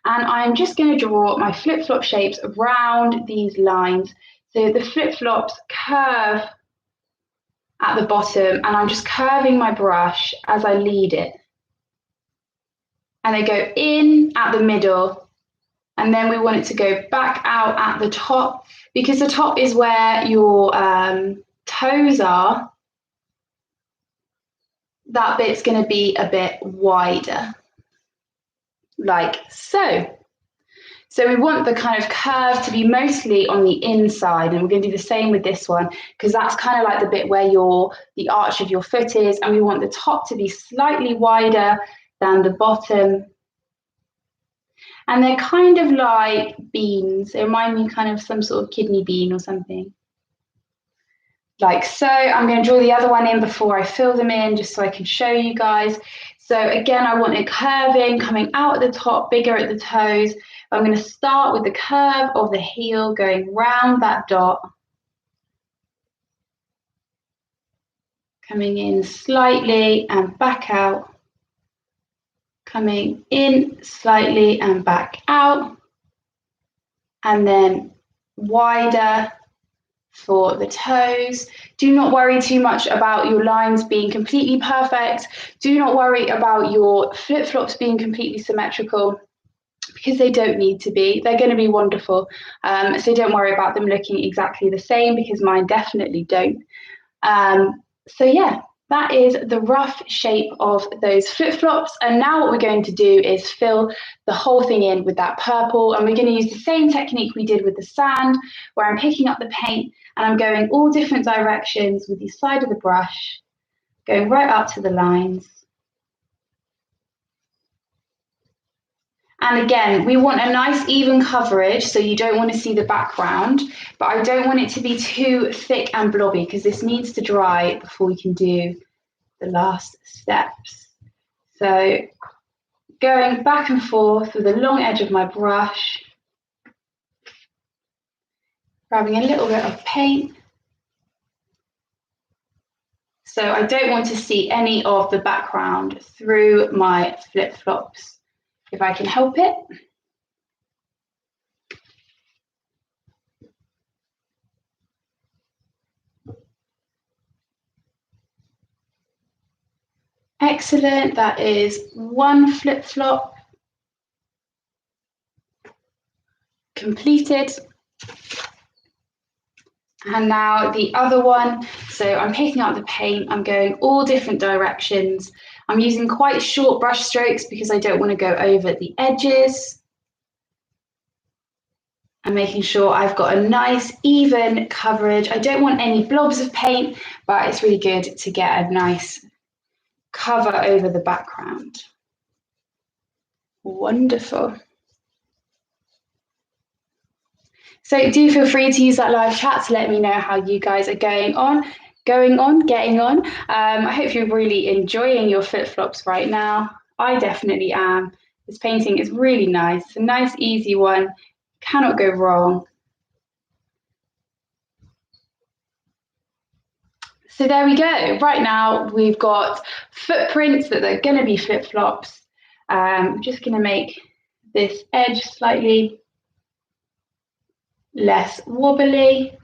S1: And I'm just going to draw my flip-flop shapes around these lines. So the flip-flops curve at the bottom, and I'm just curving my brush as I lead it. And they go in at the middle, and then we want it to go back out at the top, because the top is where your toes are. That bit's going to be a bit wider, like so. So we want the kind of curve to be mostly on the inside, and we're going to do the same with this one, because that's kind of like the bit where the arch of your foot is, and we want the top to be slightly wider than the bottom. And they're kind of like beans. They remind me kind of some sort of kidney bean or something. Like so. I'm going to draw the other one in before I fill them in, just so I can show you guys. So again, I want it curving, coming out at the top, bigger at the toes. I'm going to start with the curve of the heel, going round that dot, coming in slightly and back out, coming in slightly and back out, and then wider for the toes. Do not worry too much about your lines being completely perfect. Do not worry about your flip-flops being completely symmetrical, because they don't need to be. They're going to be wonderful. So don't worry about them looking exactly the same, because mine definitely don't. So yeah, that is the rough shape of those flip-flops. And now what we're going to do is fill the whole thing in with that purple. And we're going to use the same technique we did with the sand, where I'm picking up the paint and I'm going all different directions with the side of the brush, going right up to the lines. And again, we want a nice even coverage, so you don't want to see the background, but I don't want it to be too thick and blobby, because this needs to dry before we can do the last steps. So going back and forth with the long edge of my brush, grabbing a little bit of paint, So I don't want to see any of the background through my flip-flops if I can help it. Excellent, that is one flip-flop completed. And now the other one. So I'm picking up the paint, I'm going all different directions. I'm using quite short brush strokes because I don't want to go over the edges. I'm making sure I've got a nice even coverage. I don't want any blobs of paint, but it's really good to get a nice cover over the background. Wonderful. So do feel free to use that live chat to let me know how you guys are getting on. I hope you're really enjoying your flip-flops right now. I definitely am. This painting is really nice. It's a nice, easy one. Cannot go wrong. So there we go. Right now we've got footprints that are going to be flip-flops. I'm just going to make this edge slightly less wobbly.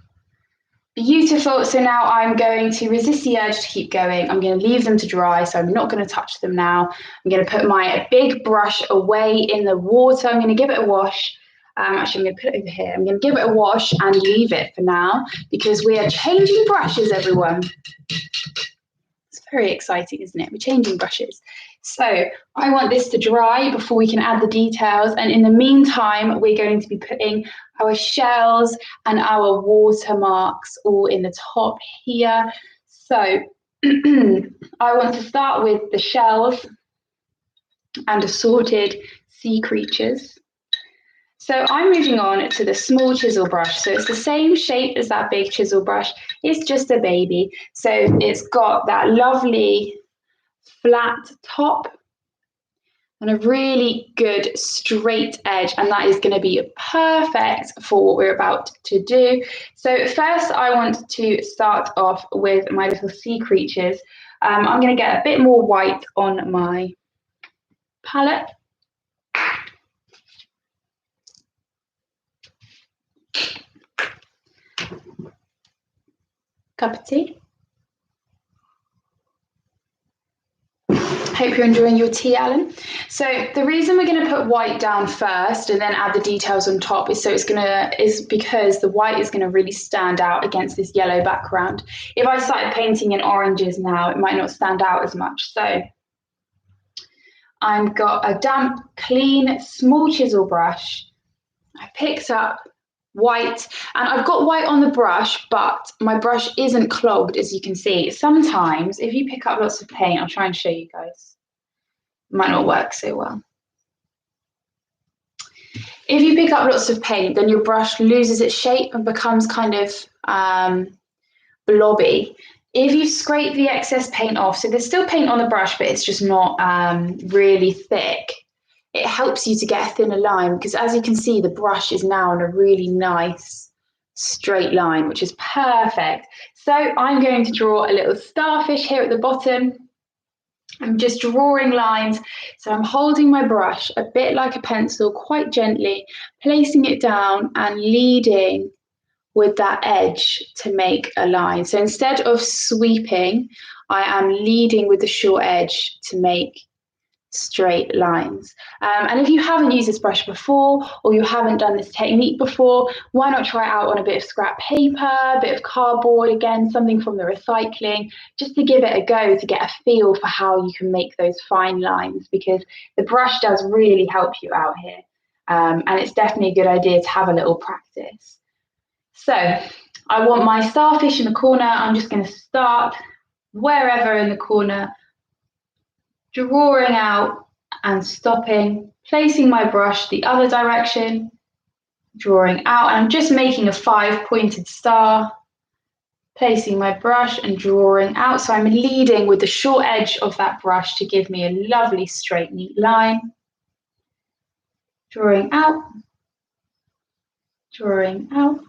S1: Beautiful. So now I'm going to resist the urge to keep going. I'm going to leave them to dry, so I'm not going to touch them now. I'm going to put my big brush away in the water. I'm going to give it a wash. Actually, I'm going to put it over here. I'm going to give it a wash and leave it for now because we are changing brushes, everyone. It's very exciting, isn't it? We're changing brushes. So I want this to dry before we can add the details. And in the meantime, we're going to be putting our shells and our watermarks all in the top here. So I want to start with the shells and assorted sea creatures. So I'm moving on to the small chisel brush. So it's the same shape as that big chisel brush. It's just a baby. So it's got that lovely flat top and a really good straight edge, and that is going to be perfect for what we're about to do. So first I want to start off with my little sea creatures. I'm going to get a bit more white on my palette. Cup of tea. Hope you're enjoying your tea, Alan. So the reason we're going to put white down first and then add the details on top is because the white is going to really stand out against this yellow background. If I started painting in oranges now, it might not stand out as much. So I've got a damp, clean, small chisel brush. I picked up white, and I've got white on the brush, but my brush isn't clogged, as you can see. Sometimes if you pick up lots of paint, I'll try and show you guys. It might not work so well. If you pick up lots of paint, then your brush loses its shape and becomes kind of blobby. If you scrape the excess paint off, so there's still paint on the brush, but it's just not really thick, it helps you to get a thinner line, because as you can see, the brush is now on a really nice straight line, which is perfect. So I'm going to draw a little starfish here at the bottom. I'm just drawing lines. So I'm holding my brush a bit like a pencil, quite gently, placing it down and leading with that edge to make a line. So instead of sweeping, I am leading with the short edge to make straight lines. And if you haven't used this brush before, or you haven't done this technique before, why not try it out on a bit of scrap paper, a bit of cardboard, again, something from the recycling, just to give it a go, to get a feel for how you can make those fine lines, because the brush does really help you out here. And it's definitely a good idea to have a little practice. So I want my starfish in the corner. I'm just going to start wherever in the corner, drawing out and stopping, placing my brush the other direction, drawing out, and I'm just making a 5-pointed star, placing my brush and drawing out. So I'm leading with the short edge of that brush to give me a lovely straight, neat line. Drawing out, drawing out.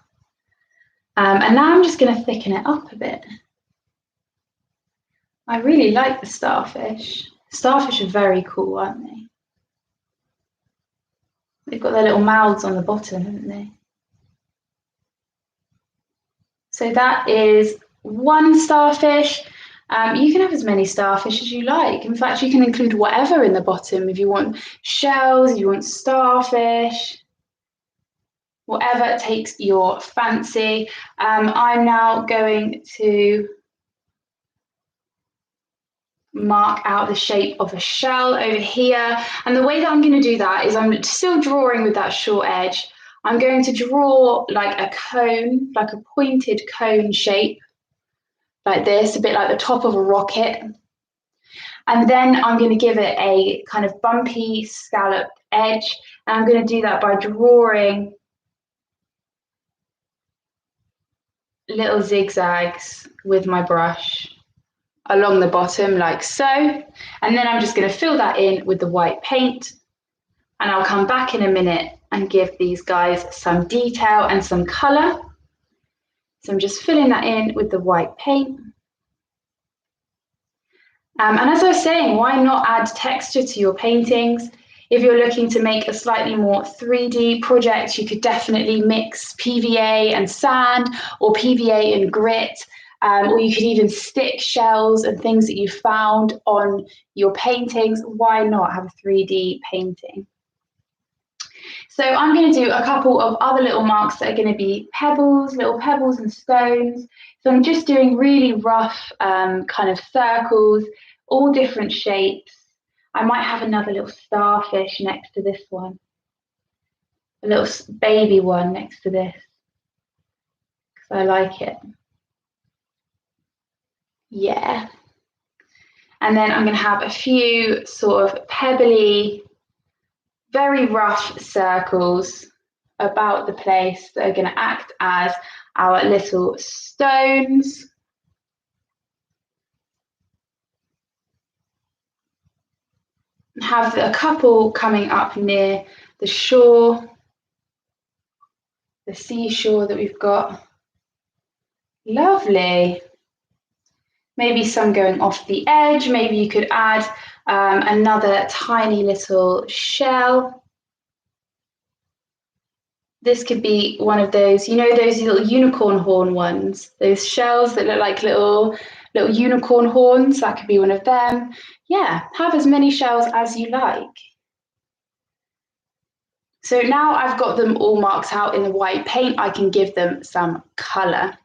S1: And now I'm just going to thicken it up a bit. I really like the starfish. Starfish are very cool, aren't they? They've got their little mouths on the bottom, haven't they? So that is one starfish. You can have as many starfish as you like. In fact, you can include whatever in the bottom if you want shells, if you want starfish, whatever takes your fancy. I'm now going to mark out the shape of a shell over here. And the way that I'm going to do that is I'm still drawing with that short edge. I'm going to draw like a cone, like a pointed cone shape, like this, a bit like the top of a rocket. And then I'm going to give it a kind of bumpy scalloped edge. And I'm going to do that by drawing little zigzags with my brush along the bottom like so. And then I'm just going to fill that in with the white paint. And I'll come back in a minute and give these guys some detail and some colour. So I'm just filling that in with the white paint. And as I was saying, why not add texture to your paintings? If you're looking to make a slightly more 3D project, you could definitely mix PVA and sand or PVA and grit, or you could even stick shells and things that you found on your paintings. Why not have a 3D painting? So I'm going to do a couple of other little marks that are going to be pebbles, little pebbles and stones. So I'm just doing really rough kind of circles, all different shapes. I might have another little starfish next to this one, a little baby one next to this, because I like it. Yeah. And then I'm going to have a few sort of pebbly, very rough circles about the place that are going to act as our little stones. Have a couple coming up near the shore, the seashore that we've got. Lovely. Maybe some going off the edge. Maybe you could add another tiny little shell. This could be one of those, you know, those little unicorn horn ones, those shells that look like little unicorn horns. That could be one of them. Yeah, have as many shells as you like. So now I've got them all marked out in the white paint, I can give them some colour.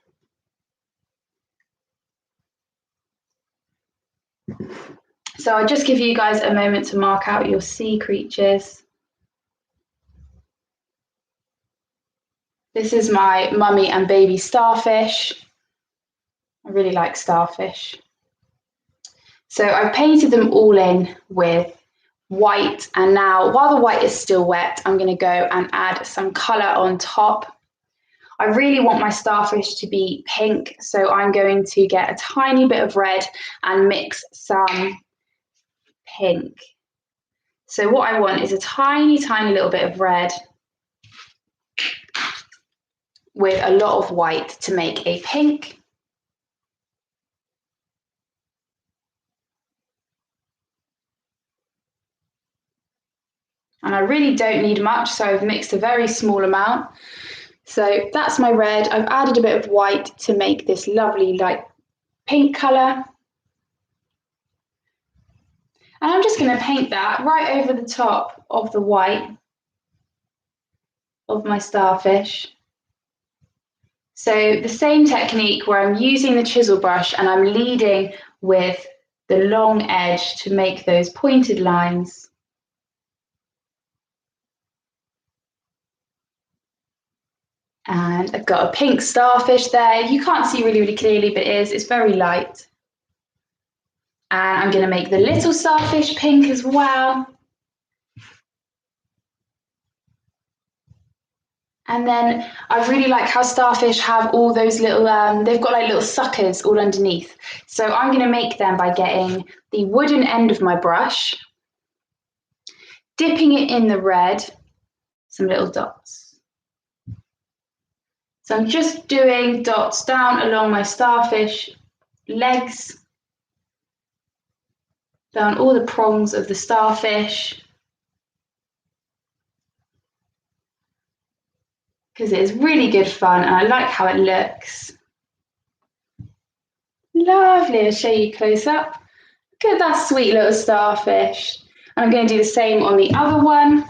S1: So I'll just give you guys a moment to mark out your sea creatures. This is my mummy and baby starfish. I really like starfish. So I've painted them all in with white, and now while the white is still wet, I'm going to go and add some colour on top. I really want my starfish to be pink, so I'm going to get a tiny bit of red and mix some pink. So what I want is a tiny, tiny little bit of red with a lot of white to make a pink. And I really don't need much, so I've mixed a very small amount. So that's my red. I've added a bit of white to make this lovely light pink colour. And I'm just going to paint that right over the top of the white of my starfish. So the same technique where I'm using the chisel brush and I'm leading with the long edge to make those pointed lines. And I've got a pink starfish there. You can't see really, really clearly, but it's very light. And I'm going to make the little starfish pink as well. And then I really like how starfish have all those little, they've got like little suckers all underneath. So I'm going to make them by getting the wooden end of my brush, dipping it in the red, some little dots. So I'm just doing dots down along my starfish legs. down all the prongs of the starfish, because it is really good fun and I like how it looks. Lovely, I'll show you close up. Look at that sweet little starfish. And I'm going to do the same on the other one.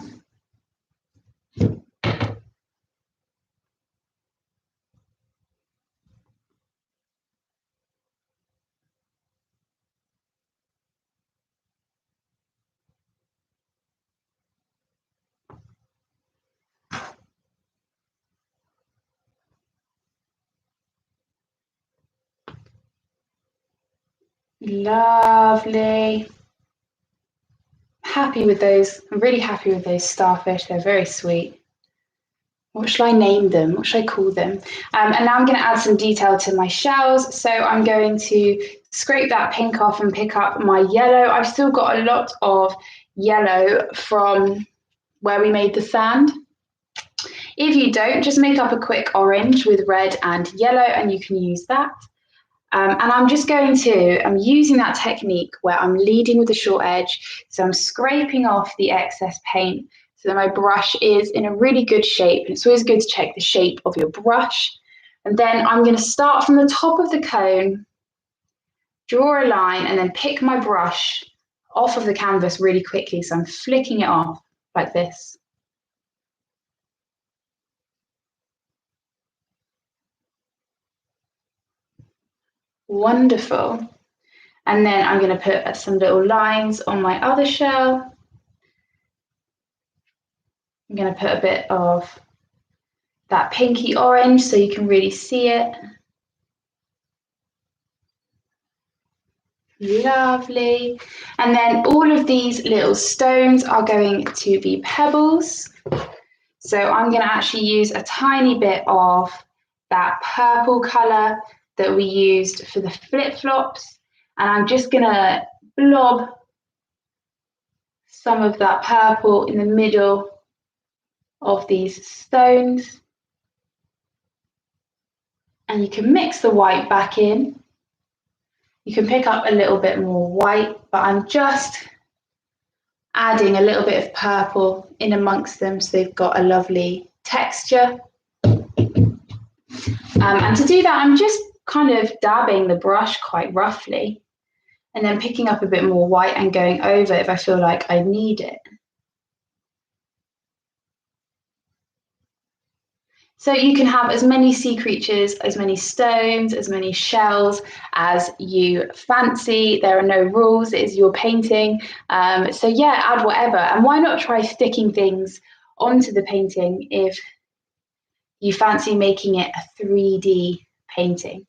S1: Lovely. Happy with those. I'm really happy with those starfish. They're very sweet. What shall I name them? What should I call them? And now I'm going to add some detail to my shells. So I'm going to scrape that pink off and pick up my yellow. I've still got a lot of yellow from where we made the sand. If you don't, just make up a quick orange with red and yellow and you can use that. And I'm using that technique where I'm leading with the short edge. So I'm scraping off the excess paint so that my brush is in a really good shape. And it's always good to check the shape of your brush. And then I'm going to start from the top of the cone, draw a line, and then pick my brush off of the canvas really quickly. So I'm flicking it off like this. Wonderful. And then I'm going to put some little lines on my other shell. I'm going to put a bit of that pinky orange so you can really see it. Lovely. And then all of these little stones are going to be pebbles. So I'm going to actually use a tiny bit of that purple colour that we used for the flip-flops. And I'm just going to blob some of that purple in the middle of these stones. And you can mix the white back in. You can pick up a little bit more white, but I'm just adding a little bit of purple in amongst them so they've got a lovely texture. And to do that, I'm just kind of dabbing the brush quite roughly and then picking up a bit more white and going over if I feel like I need it. So you can have as many sea creatures, as many stones, as many shells as you fancy. There are no rules, it is your painting. So yeah, add whatever. And why not try sticking things onto the painting if you fancy making it a 3D painting.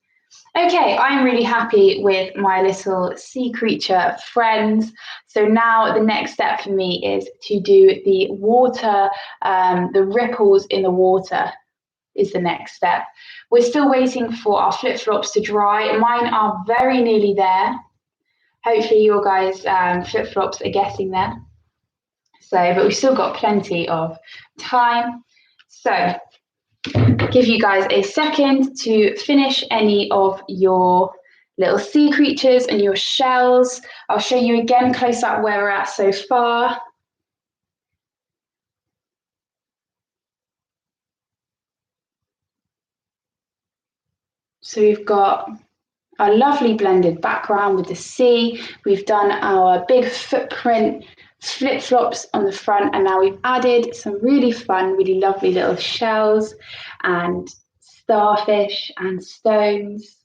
S1: Okay, I'm really happy with my little sea creature friends. So now the next step for me is to do the water, the ripples in the water is the next step. We're still waiting for our flip-flops to dry. Mine are very nearly there. Hopefully your guys' flip-flops are getting there. So, but we've still got plenty of time. So, give you guys a second to finish any of your little sea creatures and your shells. I'll show you again close up where we're at so far. So we've got our lovely blended background with the sea. We've done our big footprint flip-flops on the front, and now we've added some really fun, really lovely little shells and starfish and stones.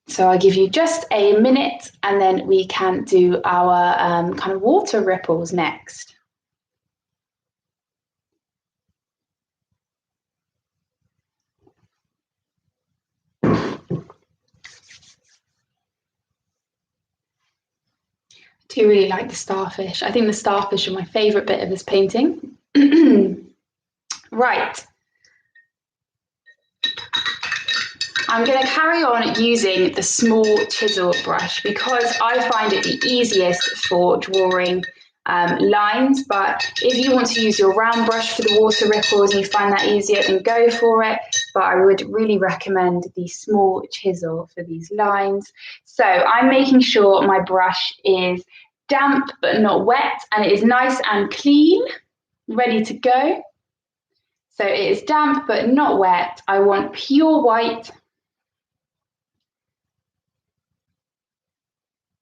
S1: So I'll give you just a minute and then we can do our kind of water ripples next. I do really like the starfish. I think the starfish are my favourite bit of this painting. Right. I'm going to carry on using the small chisel brush because I find it the easiest for drawing lines, but if you want to use your round brush for the water ripples and you find that easier, then go for it. but I would really recommend the small chisel for these lines. So I'm making sure my brush is damp but not wet, and it is nice and clean, ready to go. So it is damp but not wet. I want pure white.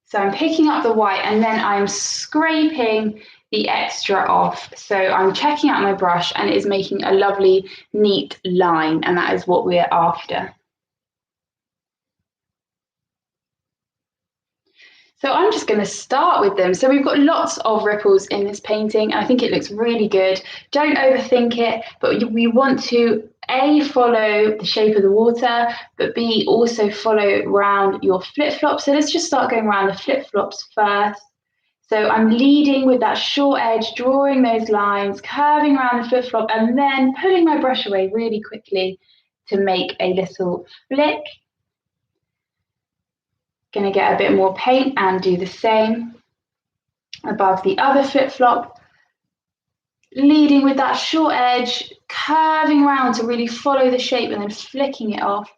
S1: So I'm picking up the white and then I'm scraping the extra off. So I'm checking out my brush and it is making a lovely, neat line, and that is what we're after. So I'm just going to start with them. So we've got lots of ripples in this painting, and I think it looks really good. Don't overthink it, but we want to A, follow the shape of the water, but B, also follow around your flip-flops. So let's just start going around the flip-flops first. So I'm leading with that short edge, drawing those lines, curving around the flip-flop, and then pulling my brush away really quickly to make a little flick. Going to get a bit more paint and do the same above the other flip-flop, leading with that short edge, curving around to really follow the shape and then flicking it off.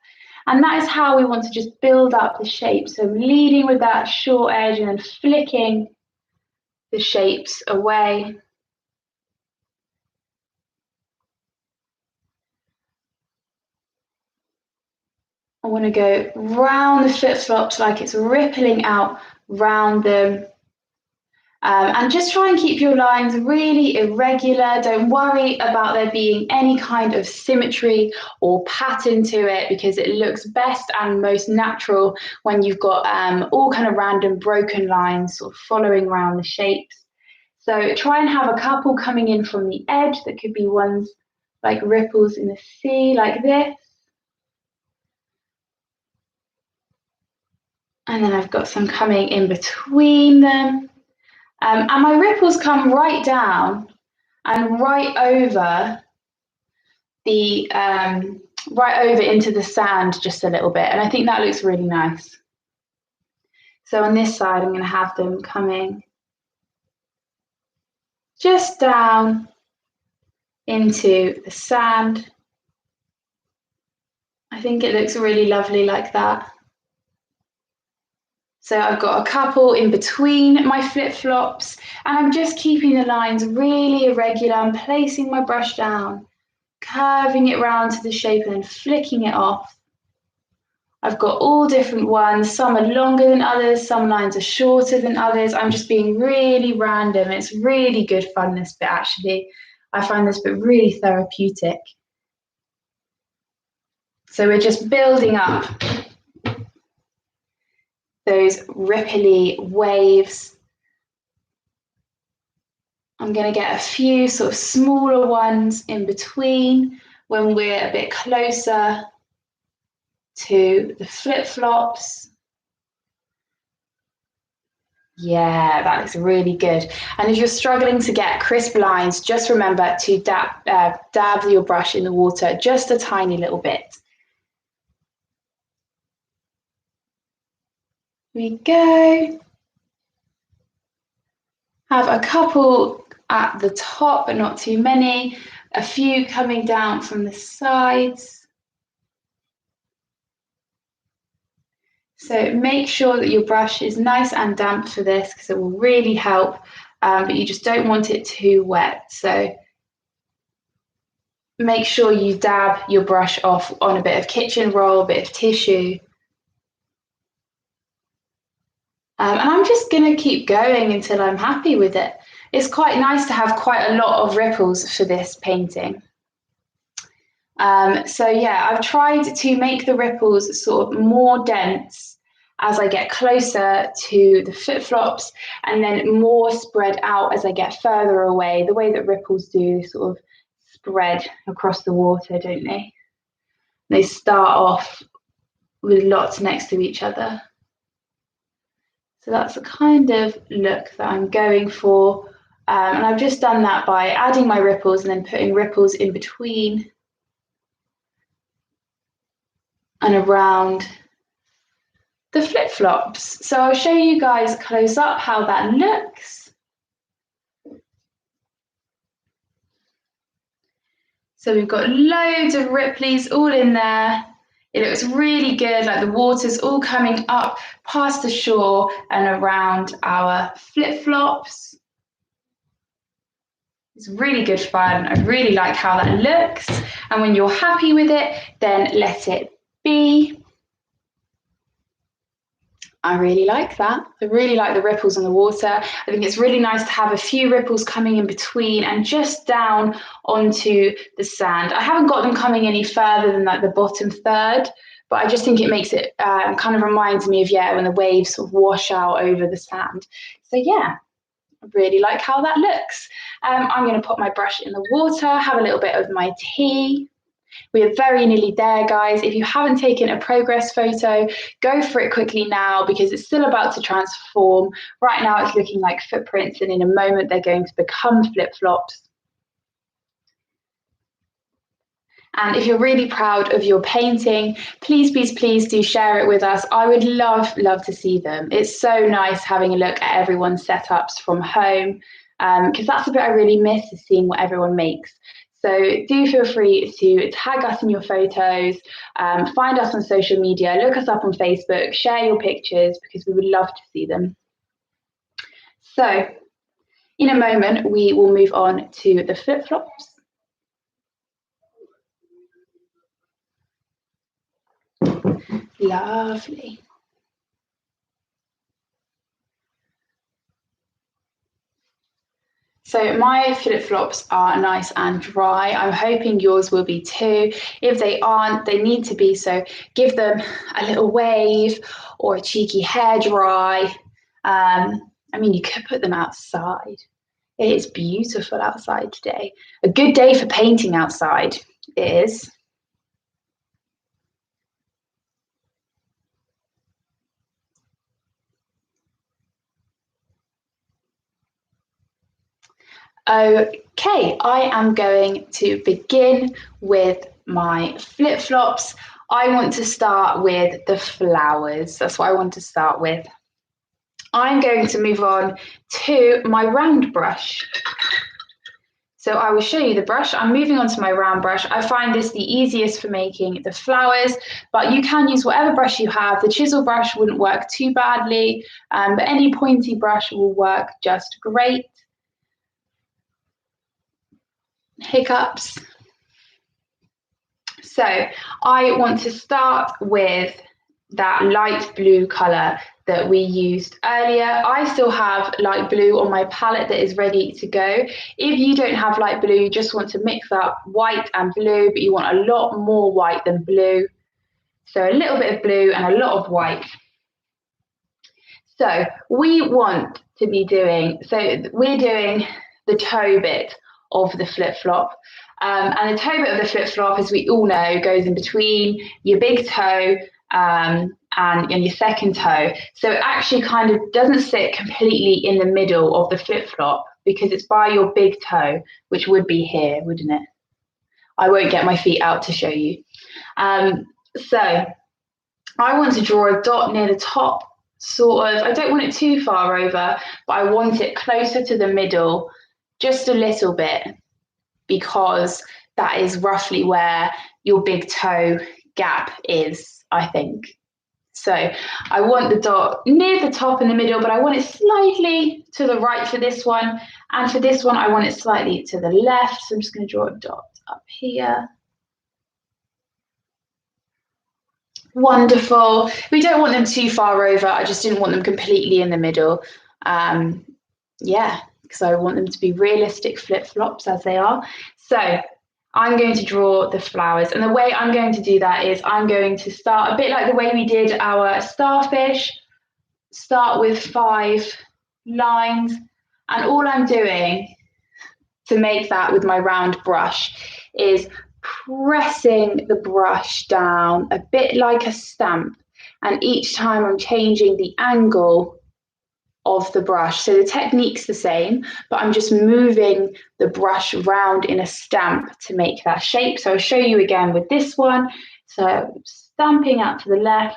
S1: And that is how we want to just build up the shape. So leading with that short edge and then flicking the shapes away. I want to go round the flip-flops like it's rippling out round them. And just try and keep your lines really irregular. Don't worry about there being any kind of symmetry or pattern to it, because it looks best and most natural when you've got all kind of random broken lines sort of following around the shapes. So try and have a couple coming in from the edge that could be ones like ripples in the sea, like this. And then I've got some coming in between them. And my ripples come right down and right over the right over into the sand just a little bit, and I think that looks really nice. So on this side, I'm going to have them coming just down into the sand. I think it looks really lovely like that. So I've got a couple in between my flip-flops, and I'm just keeping the lines really irregular. I'm placing my brush down, curving it round to the shape and then flicking it off. I've got all different ones. Some are longer than others, some lines are shorter than others. I'm just being really random. It's really good fun, this bit, actually. I find this bit really therapeutic. So we're just building up those ripply waves. I'm going to get a few sort of smaller ones in between when we're a bit closer to the flip-flops. Yeah, that looks really good. And if you're struggling to get crisp lines, just remember to dab your brush in the water just a tiny little bit. Here we go. Have a couple at the top, but not too many. A few coming down from the sides. So make sure that your brush is nice and damp for this, because it will really help, but you just don't want it too wet. So make sure you dab your brush off on a bit of kitchen roll, a bit of tissue. And I'm just going to keep going until I'm happy with it. It's quite nice to have quite a lot of ripples for this painting. So yeah, I've tried to make the ripples sort of more dense as I get closer to the flip-flops, and then more spread out as I get further away, the way that ripples do, sort of spread across the water, don't they? They start off with lots next to each other. So that's the kind of look that I'm going for. And I've just done that by adding my ripples and then putting ripples in between and around the flip-flops. So I'll show you guys close up how that looks. So we've got loads of ripplies all in there. It looks really good, like the water's all coming up past the shore and around our flip-flops. It's really good fun. I really like how that looks. And when you're happy with it, then let it be. I really like that. I really like the ripples on the water. I think it's really nice to have a few ripples coming in between and just down onto the sand. I haven't got them coming any further than like the bottom third, but I just think it makes it kind of reminds me of, yeah, when the waves sort of wash out over the sand. So yeah, I really like how that looks. I'm going to put my brush in the water, have a little bit of my tea. We are very nearly there, guys. If you haven't taken a progress photo, go for it quickly now because it's still about to transform. Right now it's looking like footprints, and in a moment they're going to become flip-flops. And if you're really proud of your painting, please, please, please do share it with us. I would love to see them. It's so nice having a look at everyone's setups from home, because that's the bit I really miss, is seeing what everyone makes. So do feel free to tag us in your photos, find us on social media, look us up on Facebook, share your pictures because we would love to see them. So in a moment, we will move on to the flip-flops. Lovely. So my flip-flops are nice and dry. I'm hoping yours will be too. If they aren't, they need to be, so give them a little wave or a cheeky hair dry. I mean, you could put them outside. It is beautiful outside today. A good day for painting outside it is. Okay, I am going to begin with my flip-flops. I want to start with the flowers. That's what I want to start with. I'm going to move on to my round brush. So I will show you the brush. I'm moving on to my round brush. I find this the easiest for making the flowers, but you can use whatever brush you have. The chisel brush wouldn't work too badly, but any pointy brush will work just great. Hiccups. So I want to start with that light blue colour that we used earlier. I still have light blue on my palette that is ready to go. If you don't have light blue, you just want to mix up white and blue, but you want a lot more white than blue. So a little bit of blue and a lot of white. So we want to be doing, so we're doing the toe bit of the flip-flop. And the toe bit of the flip-flop, as we all know, goes in between your big toe and your second toe. So it actually kind of doesn't sit completely in the middle of the flip-flop because it's by your big toe, which would be here, wouldn't it? I won't get my feet out to show you. So I want to draw a dot near the top, sort of. I don't want it too far over, but I want it closer to the middle, just a little bit, because that is roughly where your big toe gap is, I think. So I want the dot near the top in the middle, but I want it slightly to the right for this one. And for this one, I want it slightly to the left. So I'm just going to draw a dot up here. Wonderful. We don't want them too far over. I just didn't want them completely in the middle. Yeah, because I want them to be realistic flip-flops as they are. So I'm going to draw the flowers. And the way I'm going to do that is I'm going to start a bit like the way we did our starfish, start with 5 lines. And all I'm doing to make that with my round brush is pressing the brush down a bit like a stamp. And each time I'm changing the angle of the brush. So the technique's the same, but I'm just moving the brush around in a stamp to make that shape. So I'll show you again with this one. So stamping out to the left,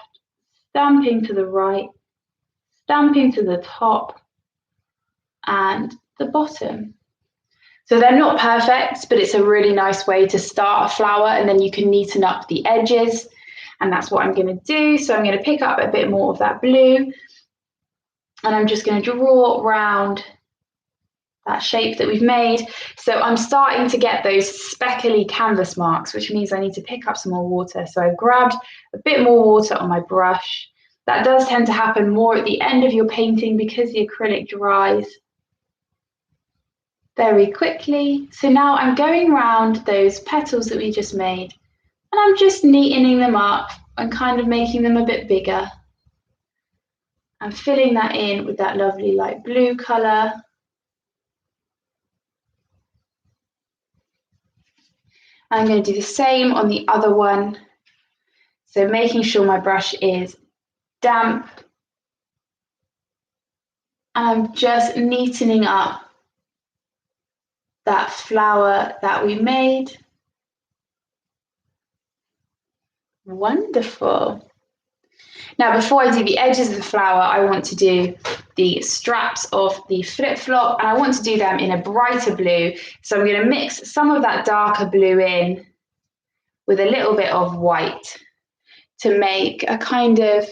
S1: stamping to the right, stamping to the top and the bottom. So they're not perfect, but it's a really nice way to start a flower, and then you can neaten up the edges. And that's what I'm going to do. So I'm going to pick up a bit more of that blue, and I'm just going to draw around that shape that we've made. So I'm starting to get those speckly canvas marks, which means I need to pick up some more water. So I've grabbed a bit more water on my brush. That does tend to happen more at the end of your painting because the acrylic dries very quickly. So now I'm going around those petals that we just made, and I'm just neatening them up and kind of making them a bit bigger. I'm filling that in with that lovely light blue colour. I'm going to do the same on the other one. So making sure my brush is damp. And I'm just neatening up that flower that we made. Wonderful. Now, before I do the edges of the flower, I want to do the straps of the flip-flop, and I want to do them in a brighter blue. So I'm going to mix some of that darker blue in with a little bit of white to make a kind of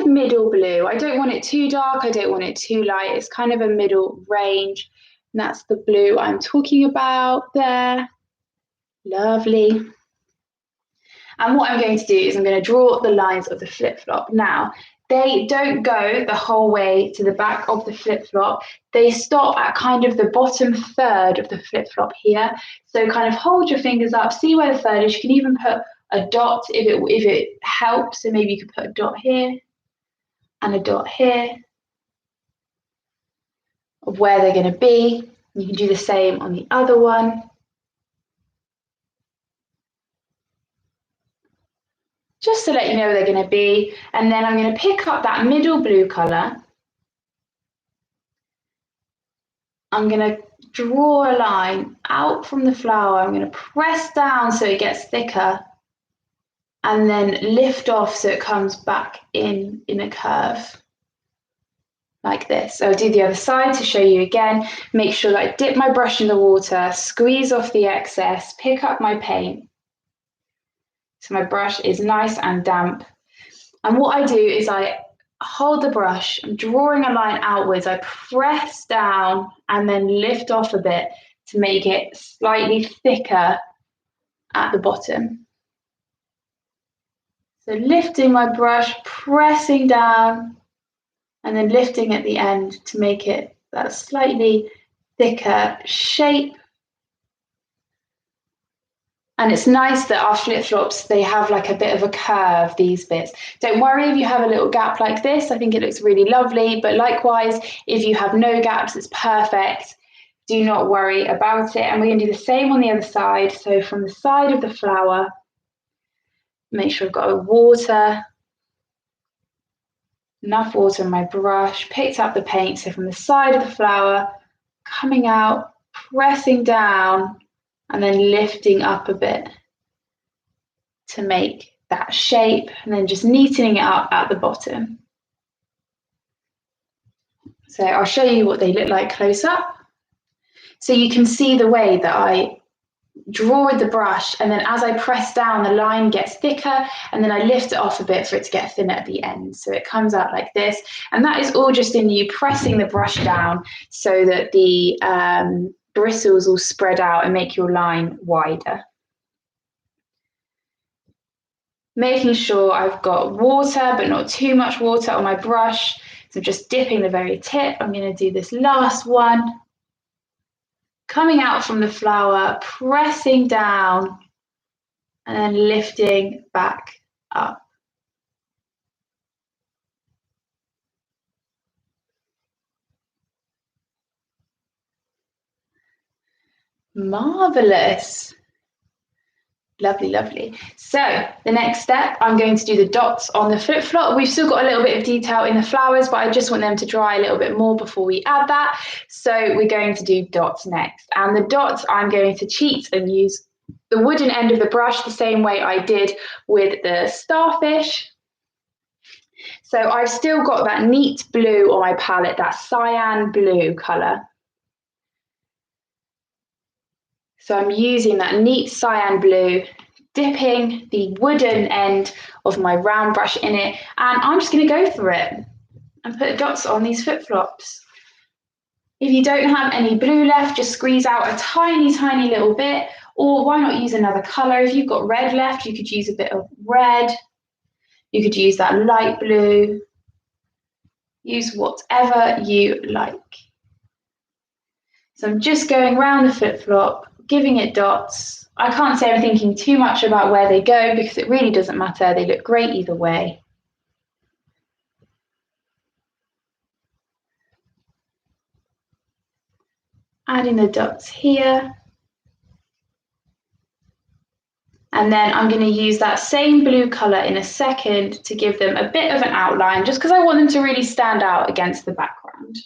S1: middle blue. I don't want it too dark, I don't want it too light. It's kind of a middle range. And that's the blue I'm talking about there. Lovely. And what I'm going to do is I'm going to draw the lines of the flip-flop. Now, they don't go the whole way to the back of the flip-flop. They stop at kind of the bottom third of the flip-flop here. So kind of hold your fingers up, see where the third is. You can even put a dot if it helps. So maybe you could put a dot here and a dot here of where they're going to be. You can do the same on the other one. Just to let you know where they're going to be. And then I'm going to pick up that middle blue colour. I'm going to draw a line out from the flower. I'm going to press down so it gets thicker, and then lift off so it comes back in a curve like this. So I'll do the other side to show you again. Make sure that I dip my brush in the water, squeeze off the excess, pick up my paint. So my brush is nice and damp. And what I do is I hold the brush, I'm drawing a line outwards, I press down and then lift off a bit to make it slightly thicker at the bottom. So lifting my brush, pressing down, and then lifting at the end to make it that slightly thicker shape. And it's nice that our flip-flops, they have like a bit of a curve, these bits. Don't worry if you have a little gap like this. I think it looks really lovely. But likewise, if you have no gaps, it's perfect. Do not worry about it. And we're going to do the same on the other side. So from the side of the flower, make sure I've got water, enough water in my brush, picked up the paint. So from the side of the flower, coming out, pressing down, and then lifting up a bit to make that shape, and then just neatening it up at the bottom. So I'll show you what they look like close up. So you can see the way that I draw with the brush, and then as I press down, the line gets thicker, and then I lift it off a bit for it to get thinner at the end. So it comes out like this, and that is all just in you pressing the brush down so that the bristles will spread out and make your line wider. Making sure I've got water, but not too much water on my brush. So just dipping the very tip. I'm going to do this last one. Coming out from the flower, pressing down, and then lifting back up. Marvelous. Lovely, lovely. So the next step, I'm going to do the dots on the flip-flop. We've still got a little bit of detail in the flowers, but I just want them to dry a little bit more before we add that. So we're going to do dots next. And the dots, I'm going to cheat and use the wooden end of the brush the same way I did with the starfish. So I've still got that neat blue on my palette, that cyan blue colour. So I'm using that neat cyan blue, dipping the wooden end of my round brush in it, and I'm just going to go for it and put dots on these flip-flops. If you don't have any blue left, just squeeze out a tiny, tiny little bit, or why not use another colour? If you've got red left, you could use a bit of red. You could use that light blue. Use whatever you like. So I'm just going around the flip-flop, giving it dots. I can't say I'm thinking too much about where they go because it really doesn't matter. They look great either way. Adding the dots here. And then I'm going to use that same blue colour in a second to give them a bit of an outline, just because I want them to really stand out against the background.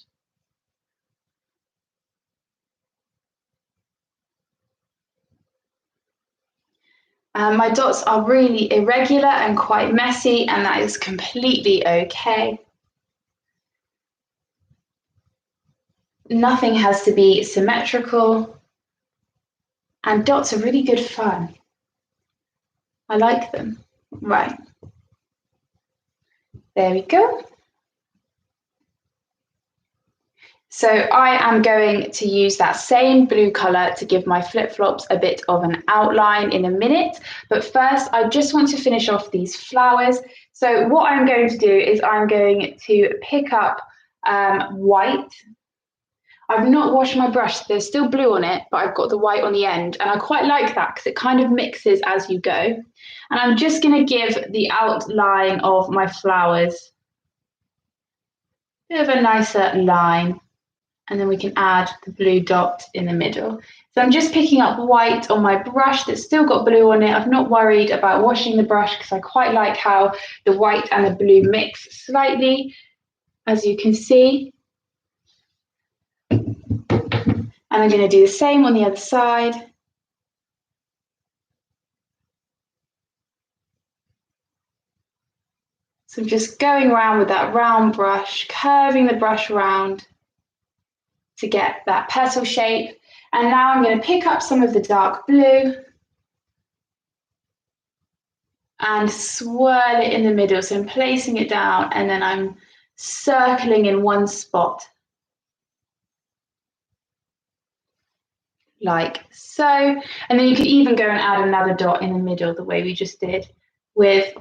S1: My dots are really irregular and quite messy, and that is completely okay. Nothing has to be symmetrical, and dots are really good fun. I like them. Right. There we go. So I am going to use that same blue colour to give my flip-flops a bit of an outline in a minute. But first, I just want to finish off these flowers. So what I'm going to do is I'm going to pick up white. I've not washed my brush, there's still blue on it, but I've got the white on the end. And I quite like that because it kind of mixes as you go. And I'm just going to give the outline of my flowers a bit of a nicer line. And then we can add the blue dot in the middle. So I'm just picking up white on my brush that's still got blue on it. I've not worried about washing the brush because I quite like how the white and the blue mix slightly, as you can see. And I'm going to do the same on the other side. So I'm just going around with that round brush, curving the brush around to get that petal shape. And now I'm going to pick up some of the dark blue and swirl it in the middle. So I'm placing it down and then I'm circling in one spot. Like so. And then you could even go and add another dot in the middle the way we just did with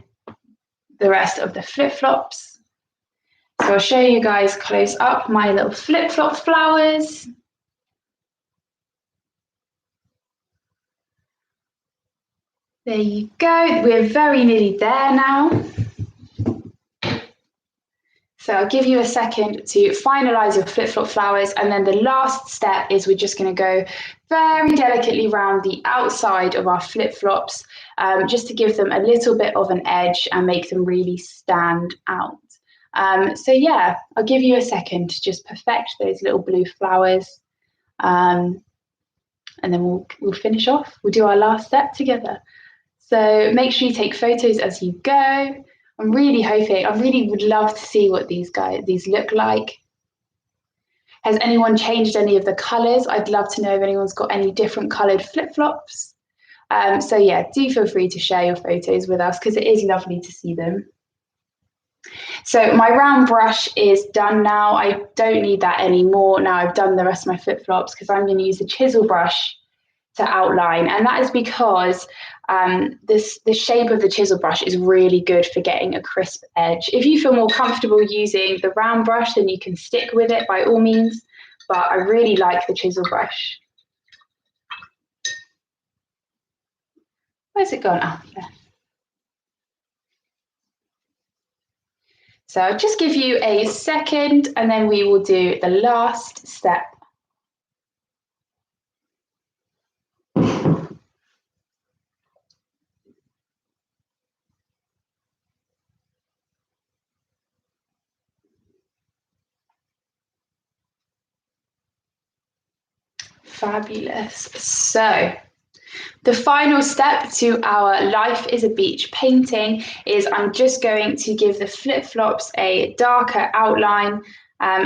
S1: the rest of the flip-flops. So I'll show you guys close up my little flip-flop flowers. There you go, we're very nearly there now. So I'll give you a second to finalize your flip-flop flowers, and then the last step is we're just going to go very delicately around the outside of our flip-flops, just to give them a little bit of an edge and make them really stand out. So yeah, I'll give you a second to just perfect those little blue flowers, and then we'll finish off. We'll do our last step together. So make sure you take photos as you go. I'm really hoping, I really would love to see what these look like. Has anyone changed any of the colours? I'd love to know if anyone's got any different coloured flip-flops. So yeah, do feel free to share your photos with us because it is lovely to see them. So my round brush is done now. I don't need that anymore. Now I've done the rest of my flip-flops because I'm going to use the chisel brush to outline, and that is because the shape of the chisel brush is really good for getting a crisp edge. If you feel more comfortable using the round brush, then you can stick with it by all means, but I really like the chisel brush. Where's it gone? Oh, yeah. So I'll just give you a second and then we will do the last step. Fabulous. So the final step to our Life is a Beach painting is I'm just going to give the flip-flops a darker outline,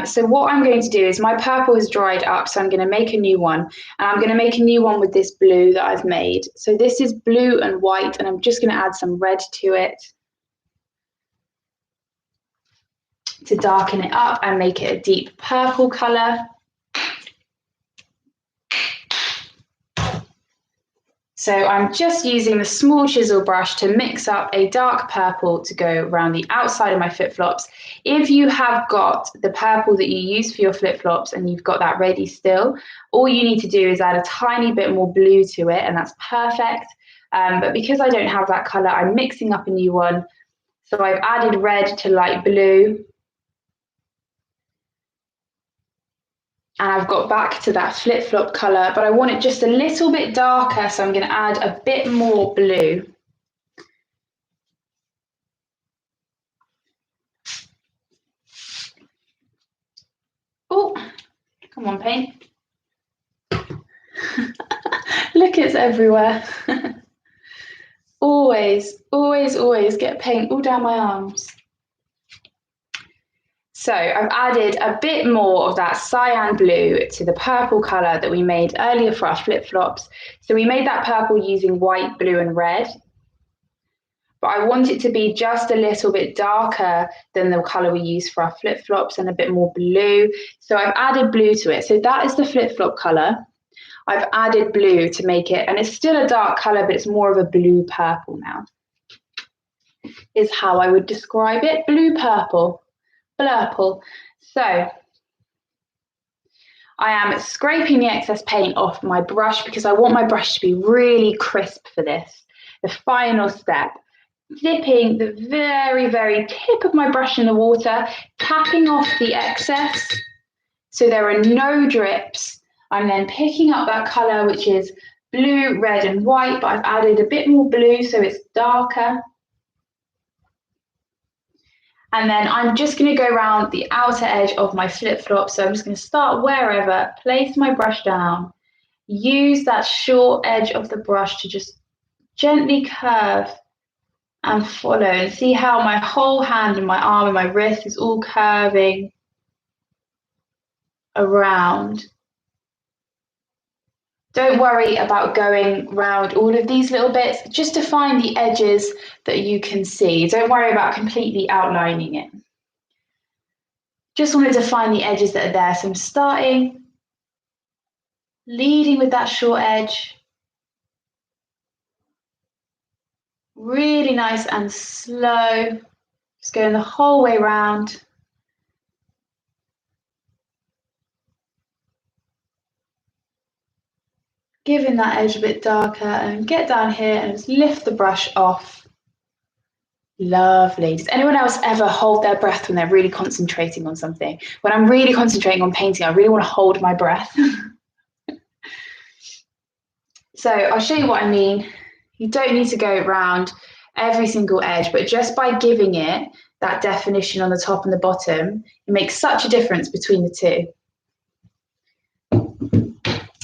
S1: So what I'm going to do is my purple has dried up, so I'm going to make a new one. And I'm going to make a new one with this blue that I've made. So this is blue and white, and I'm just going to add some red to it to darken it up and make it a deep purple colour. So I'm just using the small chisel brush to mix up a dark purple to go around the outside of my flip-flops. If you have got the purple that you use for your flip-flops and you've got that ready still, all you need to do is add a tiny bit more blue to it and that's perfect. But because I don't have that colour, I'm mixing up a new one. So I've added red to light blue. And I've got back to that flip-flop colour, but I want it just a little bit darker, so I'm going to add a bit more blue. Oh, come on, paint. Look, it's everywhere. Always, always, always get paint all down my arms. So I've added a bit more of that cyan blue to the purple colour that we made earlier for our flip-flops. So we made that purple using white, blue and red. But I want it to be just a little bit darker than the colour we use for our flip-flops and a bit more blue. So I've added blue to it. So that is the flip-flop colour. I've added blue to make it, and it's still a dark colour, but it's more of a blue purple now, is how I would describe it. Blue purple. Blurple. So I am scraping the excess paint off my brush because I want my brush to be really crisp for this. The final step, dipping the very, very tip of my brush in the water, tapping off the excess so there are no drips. I'm then picking up that colour, which is blue, red and white, but I've added a bit more blue so it's darker. And then I'm just going to go around the outer edge of my flip-flop. So I'm just going to start wherever, place my brush down, use that short edge of the brush to just gently curve and follow, and see how my whole hand and my arm and my wrist is all curving around. Don't worry about going around all of these little bits, just to find the edges that you can see. Don't worry about completely outlining it. Just want to define the edges that are there. So I'm starting, leading with that short edge. Really nice and slow. Just going the whole way around. Giving that edge a bit darker and get down here and just lift the brush off. Lovely. Does anyone else ever hold their breath when they're really concentrating on something? When I'm really concentrating on painting, I really want to hold my breath. So I'll show you what I mean. You don't need to go around every single edge, but just by giving it that definition on the top and the bottom, it makes such a difference between the two.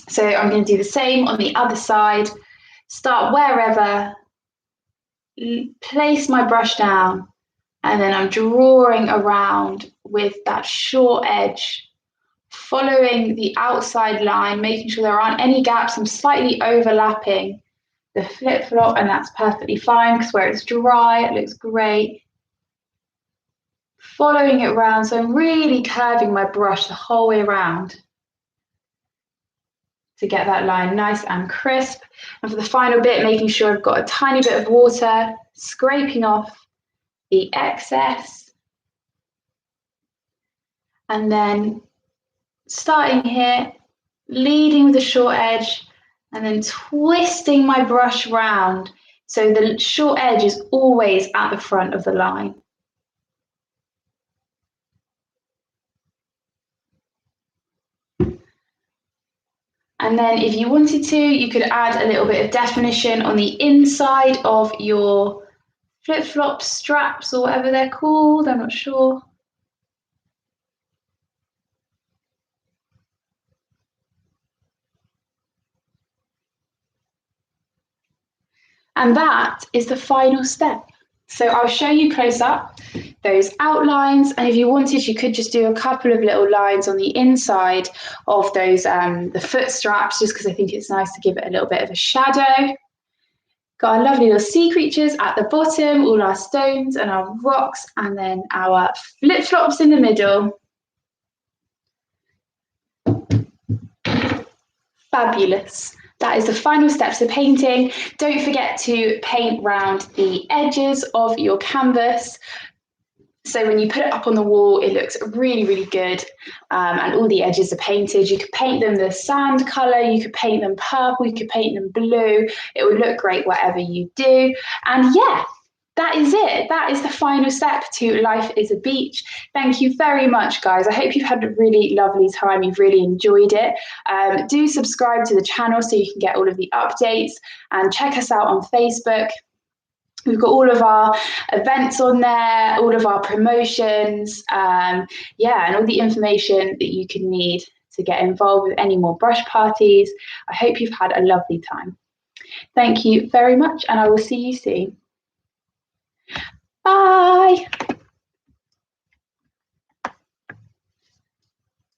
S1: So I'm going to do the same on the other side. Start wherever, place my brush down, and then I'm drawing around with that short edge, following the outside line, making sure there aren't any gaps. I'm slightly overlapping the flip-flop, and that's perfectly fine because where it's dry, it looks great. Following it around, so I'm really curving my brush the whole way around to get that line nice and crisp. And for the final bit, making sure I've got a tiny bit of water, scraping off the excess. And then starting here, leading with the short edge, and then twisting my brush round so the short edge is always at the front of the line. And then if you wanted to, you could add a little bit of definition on the inside of your flip-flop straps or whatever they're called, I'm not sure. And that is the final step. So I'll show you close up. those outlines. And if you wanted, you could just do a couple of little lines on the inside of those the foot straps, just because I think it's nice to give it a little bit of a shadow. Got our lovely little sea creatures at the bottom, all our stones and our rocks, and then our flip-flops in the middle. Fabulous. That is the final steps of painting. Don't forget to paint round the edges of your canvas. So when you put it up on the wall, it looks really, really good. And all the edges are painted. You could paint them the sand colour, you could paint them purple, you could paint them blue. It would look great whatever you do. And yeah, that is it. That is the final step to Life is a Beach. Thank you very much, guys. I hope you've had a really lovely time. You've really enjoyed it. Do subscribe to the channel so you can get all of the updates, and check us out on Facebook. We've got all of our events on there, all of our promotions, yeah, and all the information that you can need to get involved with any more brush parties. I hope you've had a lovely time. Thank you very much, and I will see you soon. Bye.